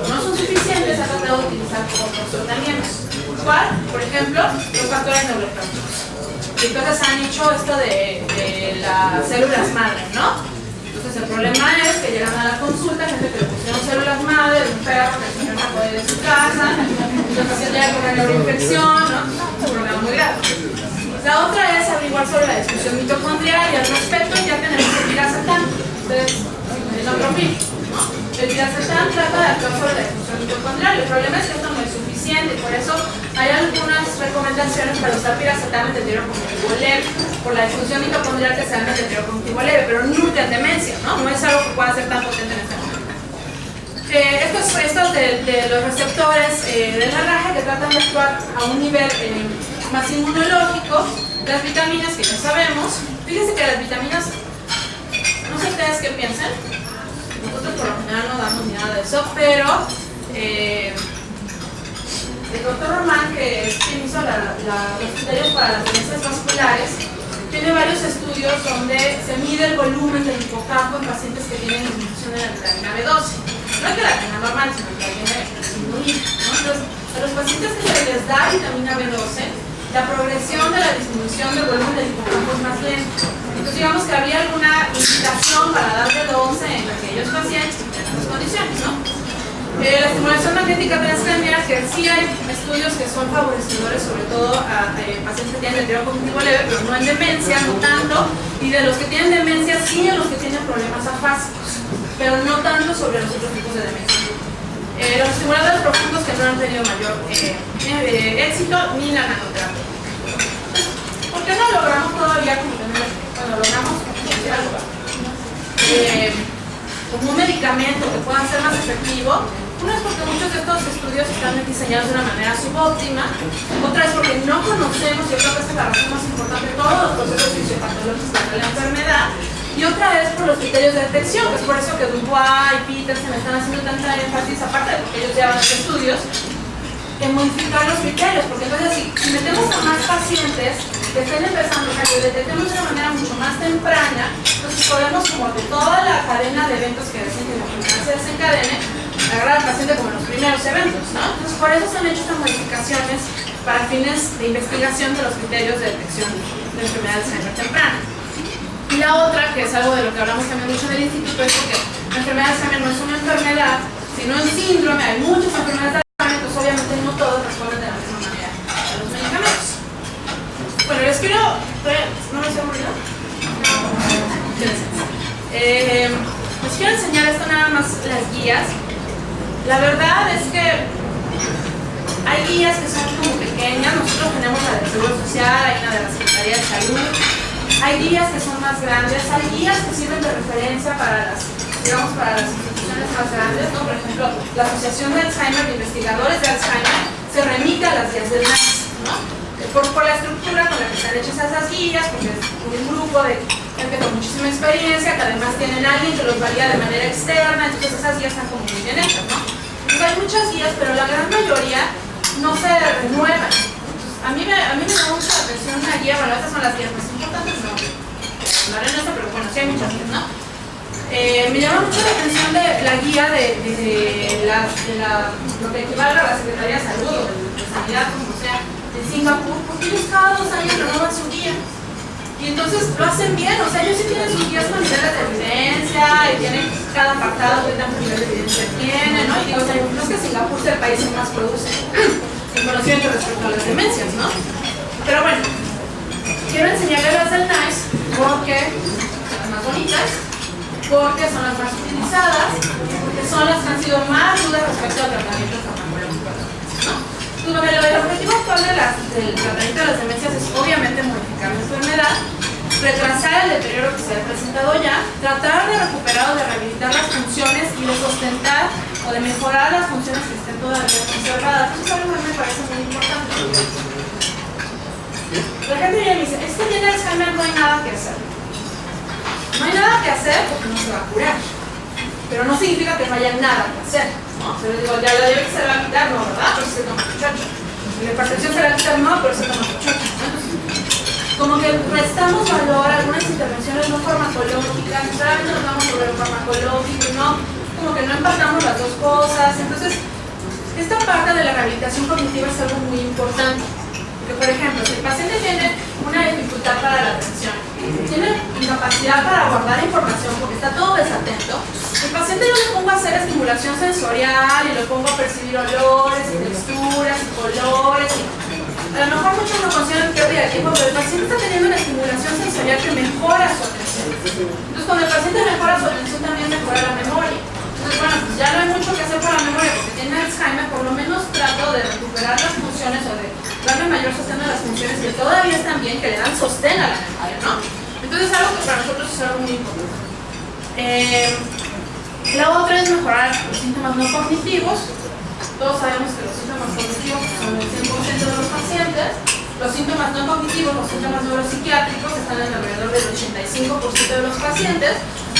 No son suficientes, se ha tratado de utilizar otros tratamientos. ¿Cuál? Por ejemplo, los factores neurotróficos. Y entonces han hecho esto de las células madre, ¿no? Entonces el problema es que llegan a la consulta gente que le pusieron células madre de un perro que el señor sacó de su casa, y el paciente llega con una neuroinfección, ¿no? Es un problema muy grave. La otra es averiguar sobre la disfunción mitocondrial y al respecto ya tenemos el piracetam. Ustedes, el otro film, ¿no? El piracetam trata de actuar sobre la disfunción mitocondrial. El problema es que esto no es suficiente, por eso hay algunas recomendaciones para usar piracetam en deterioro cognitivo leve, por la disfunción mitocondrial que se da en deterioro cognitivo leve, pero nunca en demencia, ¿no? No es algo que pueda ser tan potente en este momento. Estos de los receptores de la raja que tratan de actuar a un nivel más inmunológico, las vitaminas que ya sabemos. Fíjense que las vitaminas, no sé ustedes qué piensan, nosotros por lo general no damos ni nada de eso, pero El doctor Román, que es quien hizo los criterios para las demencias vasculares, tiene varios estudios donde se mide el volumen del hipocampo en pacientes que tienen disminución de la vitamina B12. No es que la tenga normal, sino que la tiene disminuida, ¿no? Entonces, a los pacientes que se les da vitamina B12, la progresión de la disminución del volumen del hipocampo es más lenta. Entonces, digamos que habría alguna indicación para dar B12 en aquellos pacientes que tienen las condiciones, ¿no? La estimulación magnética transcranial, que sí hay estudios que son favorecedores, sobre todo a pacientes que tienen deterioro cognitivo leve, pero no en demencia, no tanto, y de los que tienen demencia, sí en los que tienen problemas afásicos, pero no tanto sobre los otros tipos de demencia. Los estimuladores profundos que no han tenido mayor éxito, ni la nanoterapia. ¿Por qué no logramos todavía cuando logramos algo? Como un medicamento que pueda ser más efectivo? Una es porque muchos de estos estudios están diseñados de una manera subóptima, otra es porque no conocemos, yo creo que esta es la razón más importante, todos los procesos fisiopatológicos de la enfermedad, y otra es por los criterios de detección, que es por eso que Dubois y Petersen están haciendo tanta énfasis, aparte de que ellos llevan los estudios, en modificar los criterios, porque entonces si metemos a más pacientes que estén empezando, o sea, que detectemos de una manera mucho más temprana, entonces podemos, como de toda la cadena de eventos que hacen que la enfermedad se desencadene, agarrar al paciente como en los primeros eventos, ¿no? Entonces por eso se han hecho estas modificaciones para fines de investigación de los criterios de detección de enfermedades de Alzheimer temprana. Y la otra, que es algo de lo que hablamos también mucho en el instituto, es porque la enfermedad de Alzheimer no es una enfermedad, sino un síndrome. Hay muchas enfermedades de Alzheimer, pues obviamente no todos responden de la misma manera a los medicamentos. Bueno, les quiero... ¿No me estoy aburrido? No. Les quiero enseñar esto nada más, las guías. La verdad es que hay guías que son como pequeñas. Nosotros tenemos la del Seguro Social, hay una de la Secretaría de Salud. Hay guías que son más grandes, hay guías que sirven de referencia para las, digamos, para las instituciones más grandes, ¿no? Por ejemplo, la Asociación de Alzheimer, de Investigadores de Alzheimer, se remite a las guías del NICE, ¿no? Por la estructura con la que están hechas esas guías, porque es un grupo de gente con muchísima experiencia, que además tienen a alguien que los valida de manera externa, entonces esas guías están como muy bien hechas, ¿no? Entonces hay muchas guías, pero la gran mayoría no se renuevan. A mí me da mucha atención una guía, bueno, estas son las guías más importantes, no hablaré en esto, pero bueno, sí hay muchas guías, ¿no? Me llama mucho la atención de la guía de lo que equivalga a la Secretaría de Salud o de Sanidad, como sea, de Singapur, porque ellos cada 2 años renovan su guía. Y entonces lo hacen bien, o sea, ellos sí tienen sus guías con niveles de evidencia y tienen cada apartado que tanto nivel de evidencia tiene, ¿no? Y digo, o sea, no es que Singapur sea el país que más produce en conocimiento respecto a las demencias, ¿no? Pero bueno, quiero enseñarles las del NICE porque son las más bonitas, porque son las más utilizadas, porque son las que han sido más dudas respecto al tratamiento farmacológico de las demencias, ¿no? Pues bueno, el objetivo actual del tratamiento de las demencias es obviamente modificar la enfermedad, retrasar el deterioro que se ha presentado ya, tratar de recuperar o de rehabilitar las funciones y de sustentar o de mejorar las funciones que estén todavía conservadas. Eso es algo que me parece muy importante. La gente ya me dice, es que tiene Alzheimer, no hay nada que hacer. No hay nada que hacer porque no se va a curar. Pero no significa que no haya nada que hacer, ¿no? Se les digo, ya la diabetes se va a quitar, no, ¿verdad? Pero se toma muchacho. La hipertensión se va a quitar, no, pero se toma muchacho. Como que restamos valor a algunas intervenciones no farmacológicas, solamente nos vamos sobre lo farmacológico, ¿no? Como que no empatamos las dos cosas. Entonces, esta parte de la rehabilitación cognitiva es algo muy importante. Porque, por ejemplo, si el paciente tiene una dificultad para la atención, tiene incapacidad para guardar información porque está todo desatento, el paciente yo le pongo a hacer estimulación sensorial y lo pongo a percibir olores y texturas y colores. A lo mejor muchos no consideran pérdida de tiempo, pero el paciente está teniendo una estimulación sensorial que mejora su atención. Entonces, cuando el paciente mejora su atención, también mejora la memoria. Entonces, bueno, pues ya no hay mucho que hacer para la memoria porque tiene Alzheimer, por lo menos trato de recuperar las funciones o de darle mayor sostén a las funciones que todavía están bien, que le dan sostén a la memoria, ¿no? Entonces, es algo que para nosotros es algo muy importante. La otra es mejorar los síntomas no cognitivos. Todos sabemos que los síntomas cognitivos son el 100% de los pacientes. Los síntomas no cognitivos, los síntomas neuropsiquiátricos, están en alrededor del 85% de los pacientes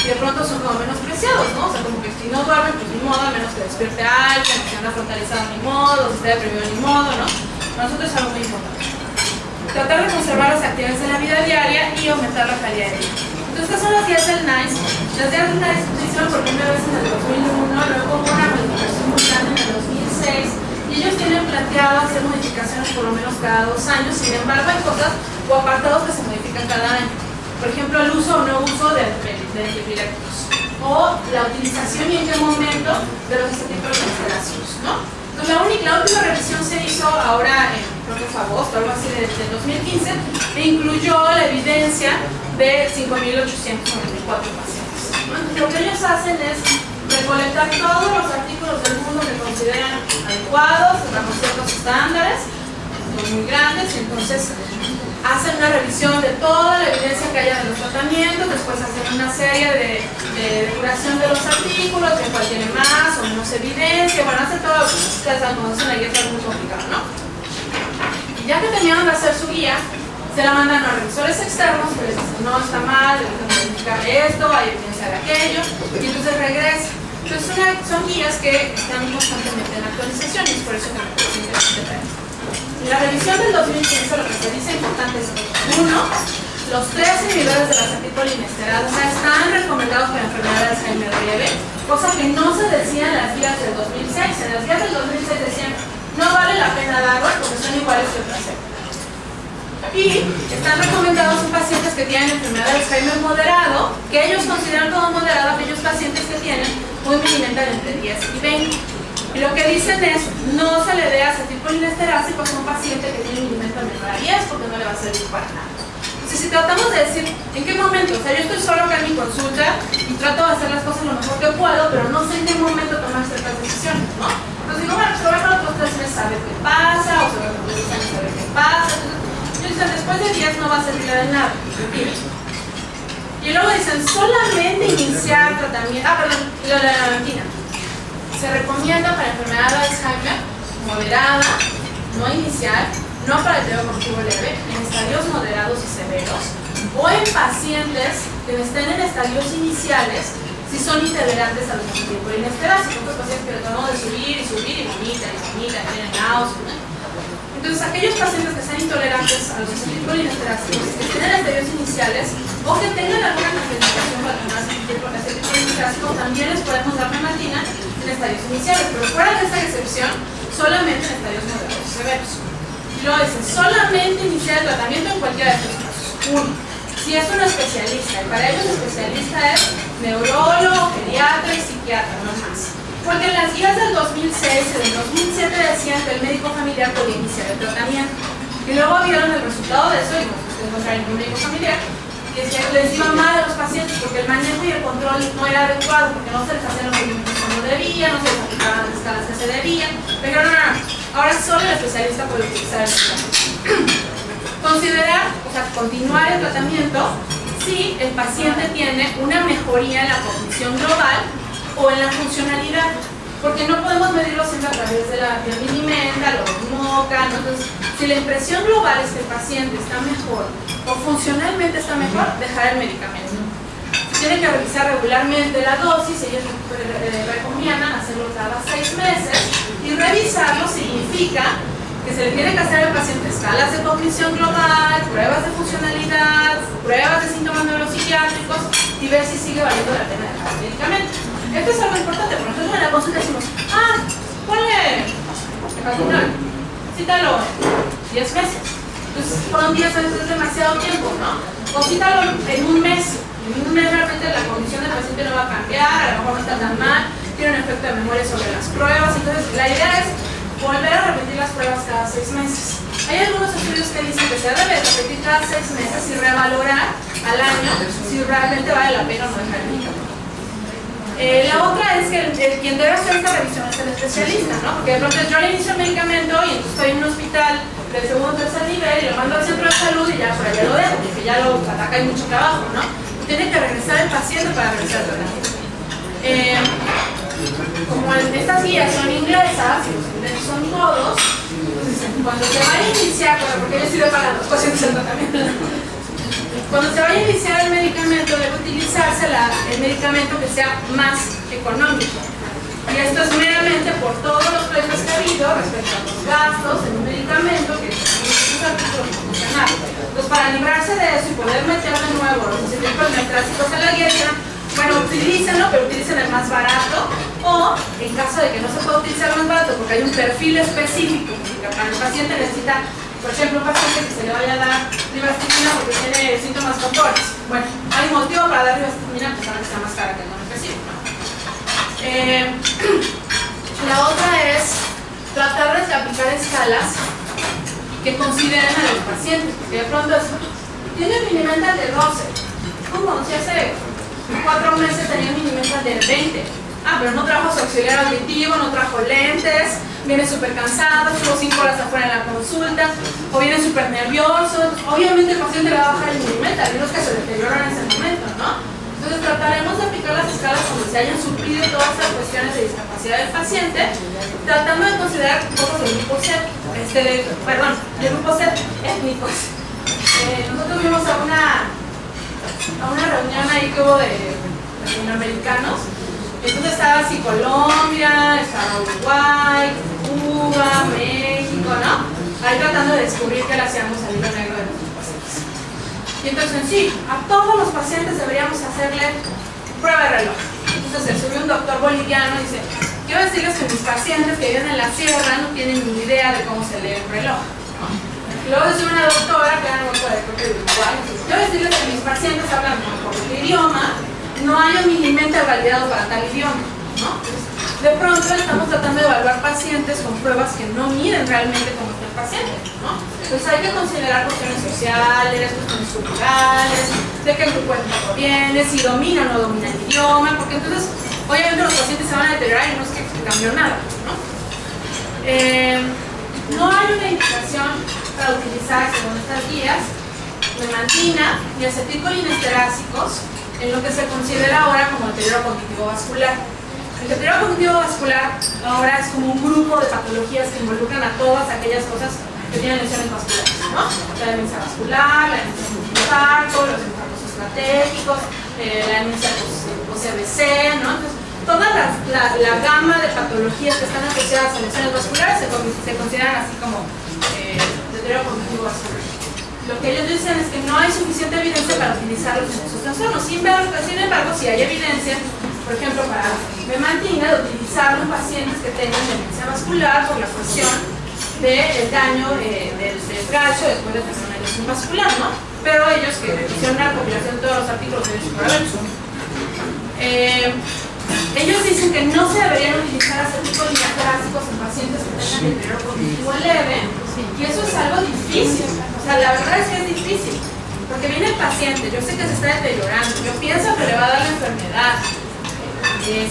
y de pronto son como menospreciados, ¿no? O sea, como que Si no duermen, pues ni modo, a menos que despierte alguien, o sea, una frontalizada ni modo, si esté deprimido ni modo, ¿no? Para nosotros es algo muy importante. Tratar de conservar las actividades de la vida diaria y aumentar la calidad de vida. Entonces, estas son las guías del NICE. Las guías del NICE se hicieron por primera vez en el 2001, luego hubo una modificación muy grande en el 2006, y ellos tienen planteado hacer modificaciones por lo menos cada 2 años. Sin embargo, hay cosas o apartados que se modifican cada año. Por ejemplo, el uso o no uso de antiepilépticos, o la utilización y en qué momento de los esteroides anticonceptivos, ¿no? Entonces, la última revisión se hizo ahora en, creo que fue agosto, algo así, de 2015, e incluyó la evidencia de 5.894 pacientes, ¿no? Entonces, lo que ellos hacen es recolectar todos los artículos del mundo que consideran adecuados, bajo ciertos estándares, son muy grandes, y entonces hacen una revisión de toda la evidencia que haya de los tratamientos, después hacen una serie de curación de los artículos, de cuál tiene más o menos evidencia, bueno, hacen todo, ustedes saben cómo es una guía, es muy complicado, ¿no? Y ya que terminaron de hacer su guía, se la mandan a revisores externos que les dicen, no, está mal, deben verificar esto, hay evidencia de aquello, y entonces regresa. Entonces son guías que están constantemente en actualización, y es por eso que me parece interesante traer. En la revisión del 2015 lo que se dice importante es, 1, los 3 inhibidores de la acetilcolinesterasa están recomendados para enfermedades de Alzheimer leve, cosa que no se decía en las guías del 2006. En las guías del 2006 decían, no vale la pena darlos porque son iguales que otras cepas. Y están recomendados en pacientes que tienen enfermedad de Alzheimer moderado, que ellos consideran como moderado aquellos pacientes que tienen un milimetal entre 10 y 20. Y lo que dicen es, no se le dé acetilcolinesterasa a un paciente que tiene un milimetal menor a 10 porque no le va a servir para nada. Entonces, si tratamos de decir, ¿en qué momento? O sea, yo estoy solo acá en mi consulta y trato de hacer las cosas lo mejor que puedo, pero no sé en qué momento tomar ciertas decisiones, ¿no? Entonces digo, bueno, se va a dejar otros 3 meses a ver qué pasa, o se va a dejar otros 2 años a ver qué pasa. Entonces, después de 10 no va a servir de nada. Y luego dicen, solamente iniciar tratamiento, lo de la lavantina. Se recomienda para enfermedad de Alzheimer moderada, no inicial, no para el periodo cognitivo leve, en estadios moderados y severos, o en pacientes que estén en estadios iniciales si son intolerantes a los acetilcolinesterasa. Son pacientes que tratamos de subir y vomitan, tienen náuseas, ¿no? Entonces, aquellos pacientes que sean intolerantes a los acetilcolinesterásicos, que estén en estadios iniciales o que tengan alguna contraindicación para tomar acetilcolinesterásicos, también les podemos dar memantina en estadios iniciales, pero fuera de esta excepción, solamente en estadios moderados y severos. Y luego dicen, solamente iniciar el tratamiento en cualquiera de estos casos. 1, si es un especialista, y para ellos especialista es neurólogo, pediatra y psiquiatra, no más. Porque en las guías del 2006 y del 2007 decían que el médico familiar podía iniciar el tratamiento. Y luego vieron el resultado de eso, y no traen un médico familiar, que les iba mal a los pacientes porque el manejo y el control no era adecuado, porque no se les hacían los movimientos como debían, no se les aplicaban las escalas que se debían. Pero no, ahora solo el especialista puede utilizar el tratamiento. Considerar, o sea, continuar el tratamiento si el paciente tiene una mejoría en la cognición global o en la funcionalidad, porque no podemos medirlo siempre a través de la Minimenta, los MOCA, ¿no? Entonces, si la impresión global es que el paciente está mejor o funcionalmente está mejor, dejar el medicamento. Tienen que revisar regularmente la dosis, ellos recomiendan hacerlo cada 6 meses, y revisarlo significa que se le tiene que hacer al paciente escalas de cognición global, pruebas de funcionalidad, pruebas de síntomas neuropsiquiátricos, y ver si sigue valiendo la pena dejar el medicamento. Esto es algo importante, por ejemplo, en la consulta decimos, ponle calcular, cítalo 10 meses. Entonces, con 10 meses es demasiado tiempo, ¿no? O cítalo en un mes. En un mes realmente la condición del paciente no va a cambiar, a lo mejor no está tan mal, tiene un efecto de memoria sobre las pruebas. Entonces, la idea es volver a repetir las pruebas cada 6 meses. Hay algunos estudios que dicen que se debe repetir cada 6 meses y revalorar al año si realmente vale la pena o no dejar el medicamento. La otra es que quien debe hacer esta revisión es el especialista, ¿no? Porque de pronto yo le inicio el medicamento y entonces estoy en un hospital del segundo o tercer nivel y lo mando al centro de salud y ya por allá lo dejo, porque ya lo ataca, hay mucho trabajo, ¿no? Tiene que regresar el paciente para regresar al tratamiento. Como estas guías son inglesas y los ingleses son todos, entonces cuando se va a iniciar, porque yo sirve para los pacientes el tratamiento, Cuando se vaya a iniciar el medicamento, debe utilizarse el medicamento que sea más económico. Y esto es meramente por todos los precios que ha habido respecto a los gastos en un medicamento que es un artículo promocional. Entonces, para librarse de eso y poder meter de nuevo los incentivos neoclásicos en la guía, bueno, utilícenlo, pero utilicen el más barato, o en caso de que no se pueda utilizar el más barato porque hay un perfil específico que para el paciente necesita, por ejemplo, un paciente que se le vaya a dar ribastimina porque tiene síntomas controles. Bueno, hay motivo para dar ribastimina, pues a que sea más cara que el no específico. La otra es tratar de aplicar escalas que consideren a los pacientes, porque de pronto es, tiene minimental de 12. ¿Cómo? Si hace 4 meses tenía minimental de 20. Ah, pero no trajo su auxiliar auditivo, no trajo lentes, viene súper cansado, estuvo 5 horas afuera en la consulta, o viene súper nervioso. Obviamente el paciente le va a bajar el minimental, y no es que se deterioran en ese momento, ¿no? Entonces trataremos de aplicar las escalas donde se hayan suplido todas estas cuestiones de discapacidad del paciente, tratando de considerar cosas del grupo C, del grupo C étnicos. Nosotros fuimos a una reunión ahí que hubo de latinoamericanos. Entonces estaba así Colombia, estaba Uruguay, Cuba, México, ¿no? Ahí tratando de descubrir qué le hacíamos al hilo negro de nuestros pacientes. Y entonces sí, a todos los pacientes deberíamos hacerle prueba de reloj. Entonces se subió un doctor boliviano y dice, quiero decirles que mis pacientes que viven en la sierra no tienen ni idea de cómo se lee un reloj. Y luego se sube una doctora que era una doctora de Uruguay, quiero decirles que mis pacientes hablan por el idioma, no hay un miliméter validado para tal idioma, ¿no? De pronto estamos tratando de evaluar pacientes con pruebas que no miden realmente cómo está el paciente, ¿no? Entonces hay que considerar cuestiones sociales, cuestiones culturales, de qué grupo étnico proviene, si domina o no domina el idioma, porque entonces obviamente los pacientes se van a deteriorar y no es que cambió nada, ¿no? No hay una indicación para utilizar, según estas guías, memantina ni acetilcolinesterásicos en lo que se considera ahora como deterioro cognitivo vascular. El deterioro cognitivo vascular ahora es como un grupo de patologías que involucran a todas aquellas cosas que tienen lesiones vasculares, ¿no? La demencia vascular, la demencia multiinfarto, los infartos estratégicos, la demencia post-CBC, ¿no? Entonces, toda la gama de patologías que están asociadas a lesiones vasculares se consideran así como deterioro cognitivo vascular. Lo que ellos dicen es que no hay suficiente evidencia para utilizarlos en esos trastornos. Sin embargo, si hay evidencia, por ejemplo, para memantina, de utilizarlo en pacientes que tengan demencia vascular por la cuestión del daño del brazo después de tener una lesión vascular, ¿no? Pero ellos que hicieron una recopilación de todos los artículos de ellos para ver. Ellos dicen que no se deberían utilizar acetilcolinesterásicos en pacientes que tengan deterioro cognitivo leve, y eso es algo difícil. O sea, la verdad es que es difícil, porque viene el paciente, yo sé que se está deteriorando, yo pienso que le va a dar la enfermedad,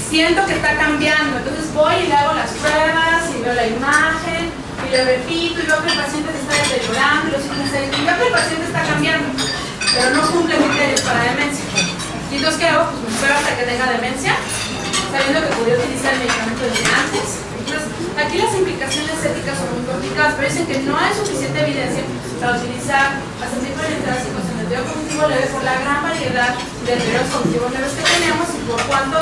siento que está cambiando, entonces voy y le hago las pruebas y veo la imagen y le repito y veo que el paciente se está deteriorando y veo que el paciente está cambiando, pero no cumple criterios para demencia. Y entonces, ¿qué hago? Pues me espero hasta que tenga demencia, sabiendo que podría utilizar el medicamento desde antes. Entonces, aquí las implicaciones éticas son muy complicadas, pero dicen que no hay suficiente evidencia para utilizar acetilcolinesterásicos en el deterioro cognitivo leve por la gran variedad de deterioros cognitivos leves que tenemos y por cuánto,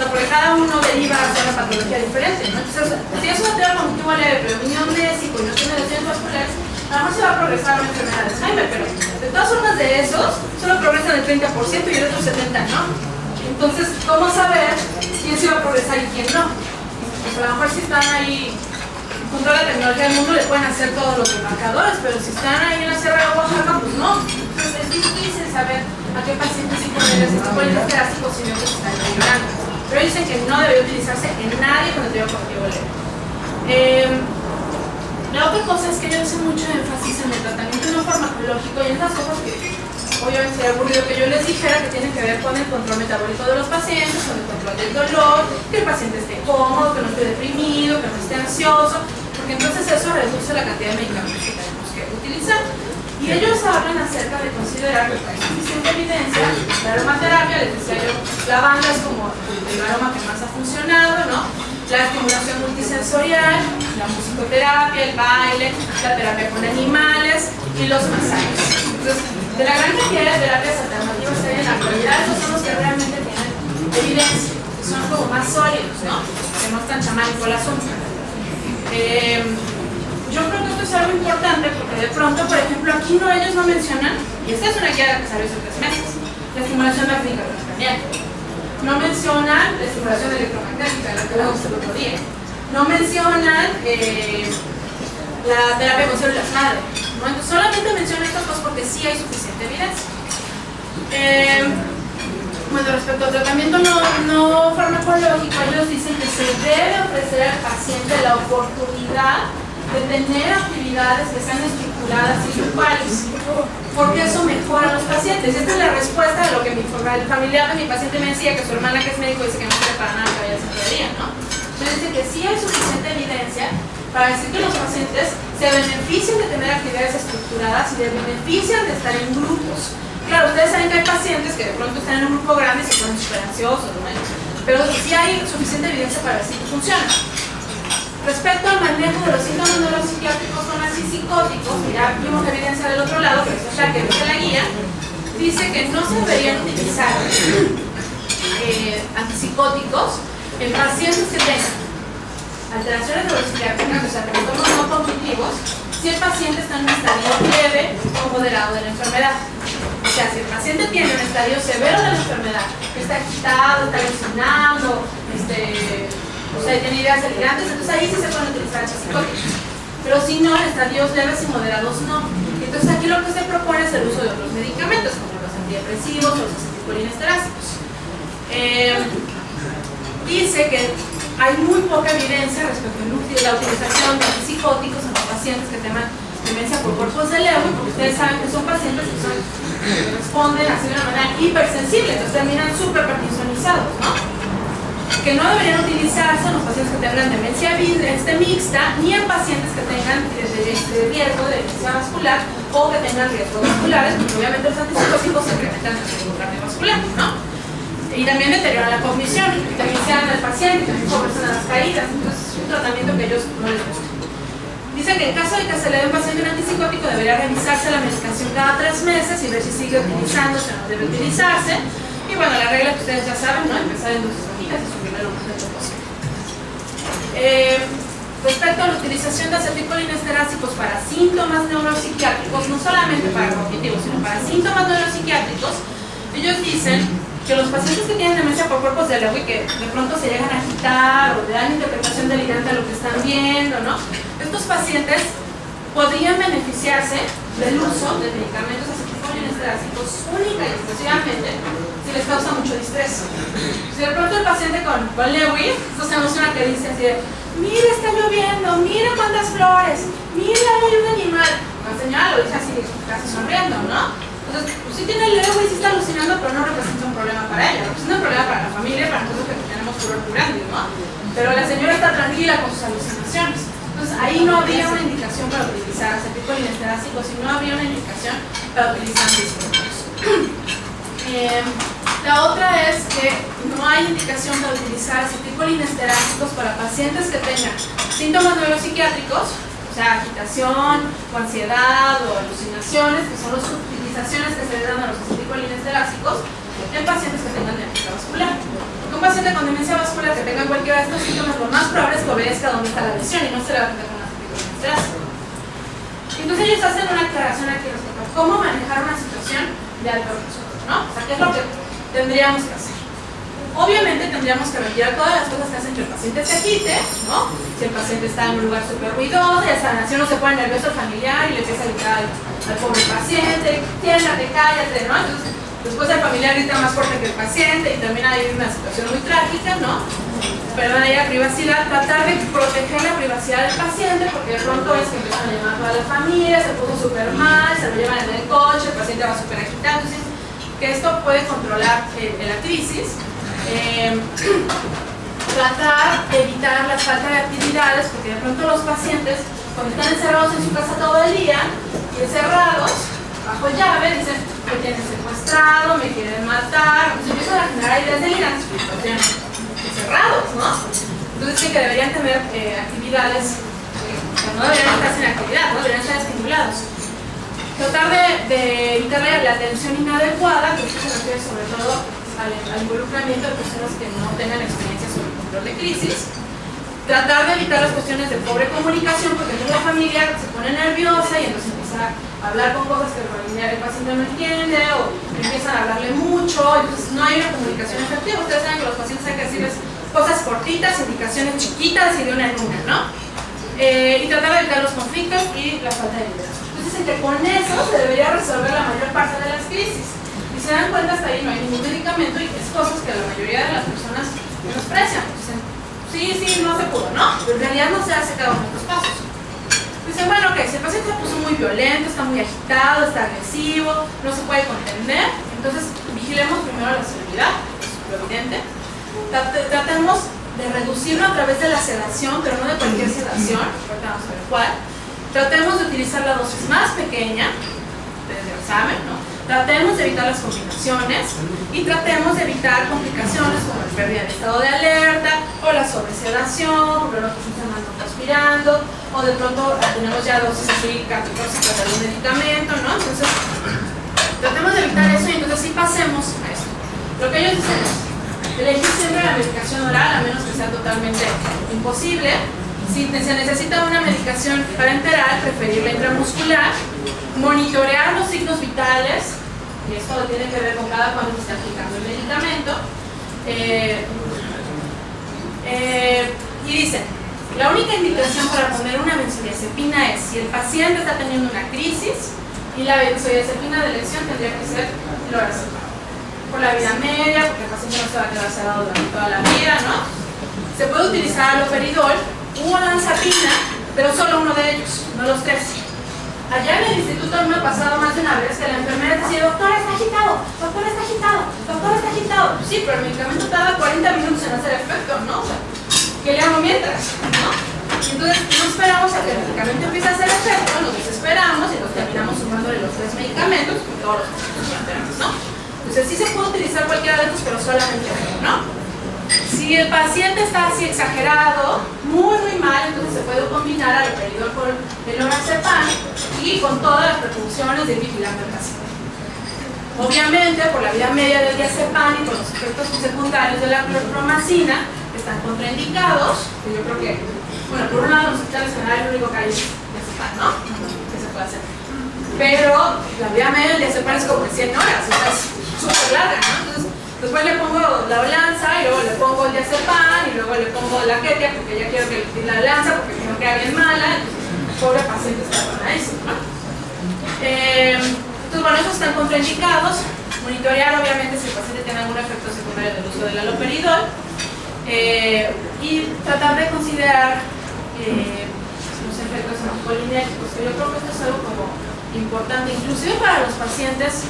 porque cada uno deriva hacia una patología diferente, ¿no? Entonces, si es un deterioro cognitivo leve, pero un amnésico y no tiene lesiones vasculares, a lo mejor se va a progresar una enfermedad de Alzheimer, pero de todas formas de esos, solo progresan el 30% y el otro 70%, ¿no? Entonces, ¿cómo saber quién se va a progresar y quién no? Pues a lo mejor si están ahí, con toda la tecnología del mundo le pueden hacer todos los marcadores, pero si están ahí en la Sierra de Oaxaca, pues no. Entonces es difícil saber a qué pacientes sí ponerles acetilcolinesterásicos si veo que se están deteriorando. Pero dicen que no debe utilizarse en nadie con deterioro cognitivo leve. La otra cosa es que ellos hacen mucho énfasis en el tratamiento no farmacológico y en esas cosas que obviamente sería aburrido que yo les dijera, que tienen que ver con el control metabólico de los pacientes, con el control del dolor, que el paciente esté cómodo, que no esté deprimido, que no esté ansioso, porque entonces eso reduce la cantidad de medicamentos que tenemos que utilizar. Y ellos hablan acerca de considerar que hay suficiente evidencia. La aromaterapia, les decía yo, la banda es como el aroma que más ha funcionado, ¿no? La estimulación multisensorial, la musicoterapia, el baile, la terapia con animales y los masajes. Entonces, De la gran cantidad de terapias alternativas que hay en la actualidad, estos son los que realmente tienen evidencia, que son como más sólidos, ¿no? Que no están chamánico el asunto. Yo creo que esto es algo importante porque de pronto, por ejemplo, aquí ellos no mencionan, y esta es una guía que salió hace 3 meses, la estimulación magnética transcranial. No mencionan la estimulación electromagnética, la que hablamos el otro día. No mencionan la terapia con células madre. ¿No? Entonces, solamente menciono estas cosas porque sí hay suficiente evidencia. Bueno, respecto al tratamiento no farmacológico, ellos dicen que se debe ofrecer al paciente la oportunidad de tener actividades que sean estructuradas y grupales, porque eso mejora a los pacientes. Esta es la respuesta de lo que el familiar de mi paciente me decía, que su hermana, que es médico, dice que no sirve para nada que vaya a psiquiatría, ¿no? Entonces dice que sí hay suficiente evidencia para decir que los pacientes se benefician de tener actividades estructuradas y se benefician de estar en grupos. Claro, ustedes saben que hay pacientes que de pronto están en un grupo grande y se ponen súper ansiosos, ¿no? Pero sí hay suficiente evidencia para decir que funciona. Respecto al manejo de los síntomas neuropsiquiátricos con antipsicóticos, ya vimos la evidencia del otro lado, pero esta es la que dice la guía, dice que no se deberían utilizar antipsicóticos en pacientes que tengan alteraciones neuropsiquiátricas, o sea, trastornos no cognitivos, si el paciente está en un estadio leve o moderado de la enfermedad. O sea, si el paciente tiene un estadio severo de la enfermedad, está agitado, está alucinando, o sea, tiene ideas delirantes, entonces ahí sí se pueden utilizar antipsicóticos. Pero si no, en estadios leves y moderados no. Entonces aquí lo que se propone es el uso de otros medicamentos, como los antidepresivos o los acetilcolinesterásicos. Dice que hay muy poca evidencia respecto a la utilización de antipsicóticos en los pacientes que tengan demencia por cuerpos de Lewy, porque ustedes saben que son pacientes que responden así de una manera hipersensible, entonces terminan súper parkinsonizados, ¿no? Que no deberían utilizarse en los pacientes que tengan demencia mixta, ni en pacientes que tengan riesgo de demencia vascular o que tengan riesgos vasculares, porque obviamente los antipsicóticos incrementan el riesgo cardiovascular, ¿no? Y también deterioran la cognición, y también se dan al paciente, también favorecen las caídas, entonces es un tratamiento que a ellos no les gusta. Dice que en caso de que se le dé un paciente un antipsicótico debería revisarse la medicación cada 3 meses y ver si sigue utilizándose o no debe utilizarse. Y bueno, la regla que ustedes ya saben, ¿no? Empezar en dosis bajitas y subir lo más lento posible. Respecto a la utilización de acetilcolinesterásicos para síntomas neuropsiquiátricos, no solamente para cognitivos, sino para síntomas neuropsiquiátricos, ellos dicen que los pacientes que tienen demencia por cuerpos de Lewy, que de pronto se llegan a agitar o le dan interpretación delirante a lo que están viendo, ¿no? Estos pacientes podrían beneficiarse del uso de medicamentos acetilcolinesterásicos única y exclusivamente si les causa mucho distrés. Si de pronto el paciente con Lewy, esto se emociona que dice así de, mira, está lloviendo, mira cuántas flores, mira, hay un animal. La señora lo dice así, casi sonriendo, ¿no? Entonces, pues sí tiene Lewy, sí está alucinando, pero no representa un problema para ella, representa un problema para la familia, para nosotros que tenemos furor curante, ¿no? Pero la señora está tranquila con sus alucinaciones. Entonces, ahí no habría una indicación para utilizar acetilcolinesterásicos y no habría una indicación para utilizar antipsicóticos. La otra es que no hay indicación para utilizar acetilcolinesterásicos para pacientes que tengan síntomas neuropsiquiátricos, o sea, agitación o ansiedad o alucinaciones, que son las utilizaciones que se le dan a los acetilcolinesterásicos en pacientes que tengan demencia vascular. Un paciente con demencia vascular que tenga cualquiera de estos síntomas, lo más probable es que obedezca donde está la lesión y no se le va a quitar con acetilcolinesterásicos. Entonces ellos hacen una aclaración aquí respecto a cómo manejar una situación de alto riesgo, ¿no? O sea, ¿qué es lo que tendríamos que hacer? Obviamente tendríamos que retirar todas las cosas que hacen que el paciente se agite, ¿no? Si el paciente está en un lugar súper ruidoso, y hasta si uno se pone nervioso el familiar y le empieza a gritar al pobre paciente, tiéndate, cállate, ¿no? Entonces, después el familiar grita más fuerte que el paciente y termina ahí en una situación muy trágica, ¿no? Pero ahí la privacidad, tratar de proteger la privacidad del paciente, porque de pronto es que empiezan a llamar a toda la familia, se puso súper mal, se lo llevan en el coche, el paciente va súper agitado, entonces que esto puede controlar la crisis. Tratar de evitar la falta de actividades, porque de pronto los pacientes, cuando están encerrados en su casa todo el día y encerrados bajo llave, dicen, me tienen secuestrado, me quieren matar, entonces empiezan a generar ideas delirantes porque los tienen encerrados, ¿no? Entonces sí que deberían tener actividades, que no deberían estar sin actividad, no deberían estar estimulados. Tratar de evitar la atención inadecuada, que esto se refiere sobre todo al involucramiento de personas que no tengan experiencia sobre el control de crisis. Tratar de evitar las cuestiones de pobre comunicación, porque entonces la familia se pone nerviosa y entonces empieza a hablar con cosas que el paciente no entiende, o empiezan a hablarle mucho, entonces no hay una comunicación efectiva. Ustedes saben que los pacientes hay que decirles cosas cortitas, indicaciones chiquitas y de una en una, ¿no? Y tratar de evitar los conflictos y la falta de liderazgo. Entonces, entre con eso se debería resolver la mayor parte de las crisis. Y se dan cuenta, hasta ahí no hay ningún medicamento y es cosas que la mayoría de las personas menosprecian. Dicen, sí, no se pudo, ¿no? Pero en realidad no se hace cada uno de estos pasos. Dicen, bueno, ok, si el paciente se puso muy violento, está muy agitado, está agresivo, no se puede contener, entonces vigilemos primero la seguridad, es lo evidente. Tratemos de reducirlo a través de la sedación, pero no de cualquier sedación, ahorita vamos a ver cuál. Tratemos de utilizar la dosis más pequeña desde el examen, ¿no? Tratemos de evitar las complicaciones y tratemos de evitar complicaciones como la pérdida de estado de alerta o la sobresedación, porque los pacientes andan transpirando, o de pronto tenemos ya dosis así cardiotóxicas de algún medicamento, ¿no? Entonces, tratemos de evitar eso y entonces sí pasemos a esto. Lo que ellos dicen es, elegir siempre la medicación oral, a menos que sea totalmente imposible. Si se necesita una medicación parenteral, preferir la intramuscular, monitorear los signos vitales, y esto tiene que ver con cada cuando se está aplicando el medicamento. Y dicen, la única indicación para poner una benzodiazepina es si el paciente está teniendo una crisis y la benzodiazepina de elección tendría que ser lorazepam. Por la vida media, porque el paciente no se va a quedar sedado durante toda la vida, ¿no? Se puede utilizar aloperidol u olanzapina, pero solo uno de ellos, no los tres. Allá en el instituto me ha pasado más de una vez que la enfermera decía, doctor está agitado, doctor está agitado, doctor está agitado. Sí, pero el medicamento tarda 40 minutos en hacer efecto, ¿no? O sea, ¿qué le hago mientras? ¿No? Entonces no esperamos a que el medicamento empiece a hacer efecto, nos desesperamos y nos terminamos sumándole los tres medicamentos, con todos los medicamentos, ¿no? Entonces sí se puede utilizar cualquiera de estos, pero solamente uno, ¿no? Si el paciente está así exagerado, muy mal, entonces se puede combinar aloperidol con el lorazepam y con todas las precauciones de ir vigilando al paciente. Obviamente, por la vida media del diazepam y con los efectos secundarios de la clorpromacina, que están contraindicados, que yo creo que, bueno, por un lado, los hospitales generales lo único que hay es diazepam, ¿no? Que se puede hacer. Pero la vida media del diazepam es como de 100 horas, o sea, es súper larga, ¿no? Entonces, después le pongo la balanza y luego le pongo el diazepam y luego le pongo la ketia porque ya quiero que la balanza porque si no queda bien mala, entonces pobre paciente está ganadísimo, ¿no? Entonces bueno, esos están contraindicados. Monitorear obviamente si el paciente tiene algún efecto secundario del uso del aloperidol y tratar de considerar los efectos anticolinérgicos, que yo creo que esto es algo como importante inclusive para los pacientes.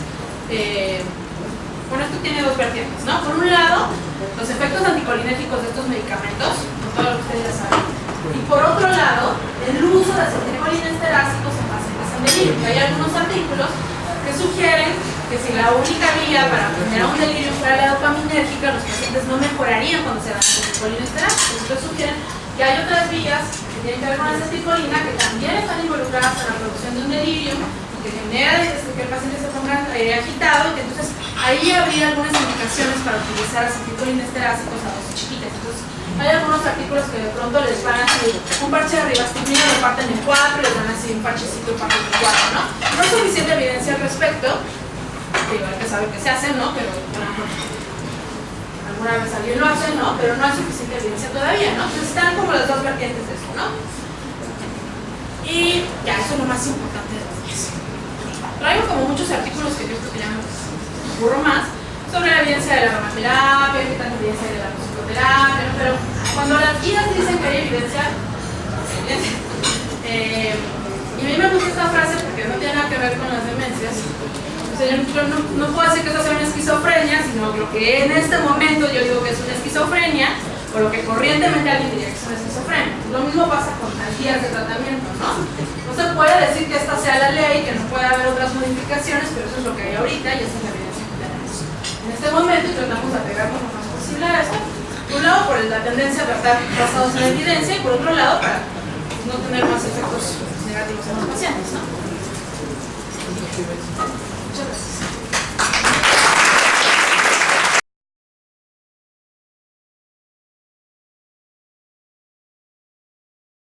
Bueno, esto tiene dos vertientes, ¿no? Por un lado, los efectos anticolinérgicos de estos medicamentos, con todo lo que ustedes ya saben. Y por otro lado, el uso de acetilcolinesterácicos en pacientes en delirio. Hay algunos artículos que sugieren que si la única vía para generar un delirio fuera la dopaminérgica, los pacientes no mejorarían cuando se dan acetilcolinesterácicos. Entonces sugieren que hay otras vías que tienen que ver con la acetilcolina que también están involucradas en la producción de un delirio, que genera que el paciente se ponga agitado y que entonces ahí habría algunas indicaciones para utilizar acetilcolinesterácicos a dosis chiquitas. Entonces hay algunos artículos que de pronto les van a decir un parche de ribastimina lo parten en 4 y les van a decir un parchecito lo parten en 4, ¿no? No hay suficiente evidencia al respecto, digo, hay que saber que se hace, ¿no? Pero bueno, alguna vez alguien lo hace, ¿no? Pero no hay suficiente evidencia todavía, ¿no? Entonces están como las dos vertientes de eso, ¿no? Y ya, eso es lo más importante de los días. Traigo como muchos artículos que yo creo que ya me ocurro más sobre la evidencia de la aromaterapia, qué tanta evidencia hay de la musicoterapia, ¿no? Pero cuando las guías dicen que hay evidencia, y a mí me gusta esta frase porque no tiene nada que ver con las demencias. O sea, yo no puedo decir que esto sea una esquizofrenia, sino lo que en este momento yo digo que es una esquizofrenia, o lo que corrientemente alguien diría que es una esquizofrenia. Lo mismo pasa con las guías de tratamiento, ¿no? No se puede decir que esta sea la ley, que no puede haber otras modificaciones, pero eso es lo que hay ahorita y esa es la evidencia que tenemos. En este momento tratamos de apegarnos lo más posible a esto. Por un lado, por la tendencia a tratar basados en la evidencia, y por otro lado, para no tener más efectos negativos en los pacientes, ¿no? Muchas gracias.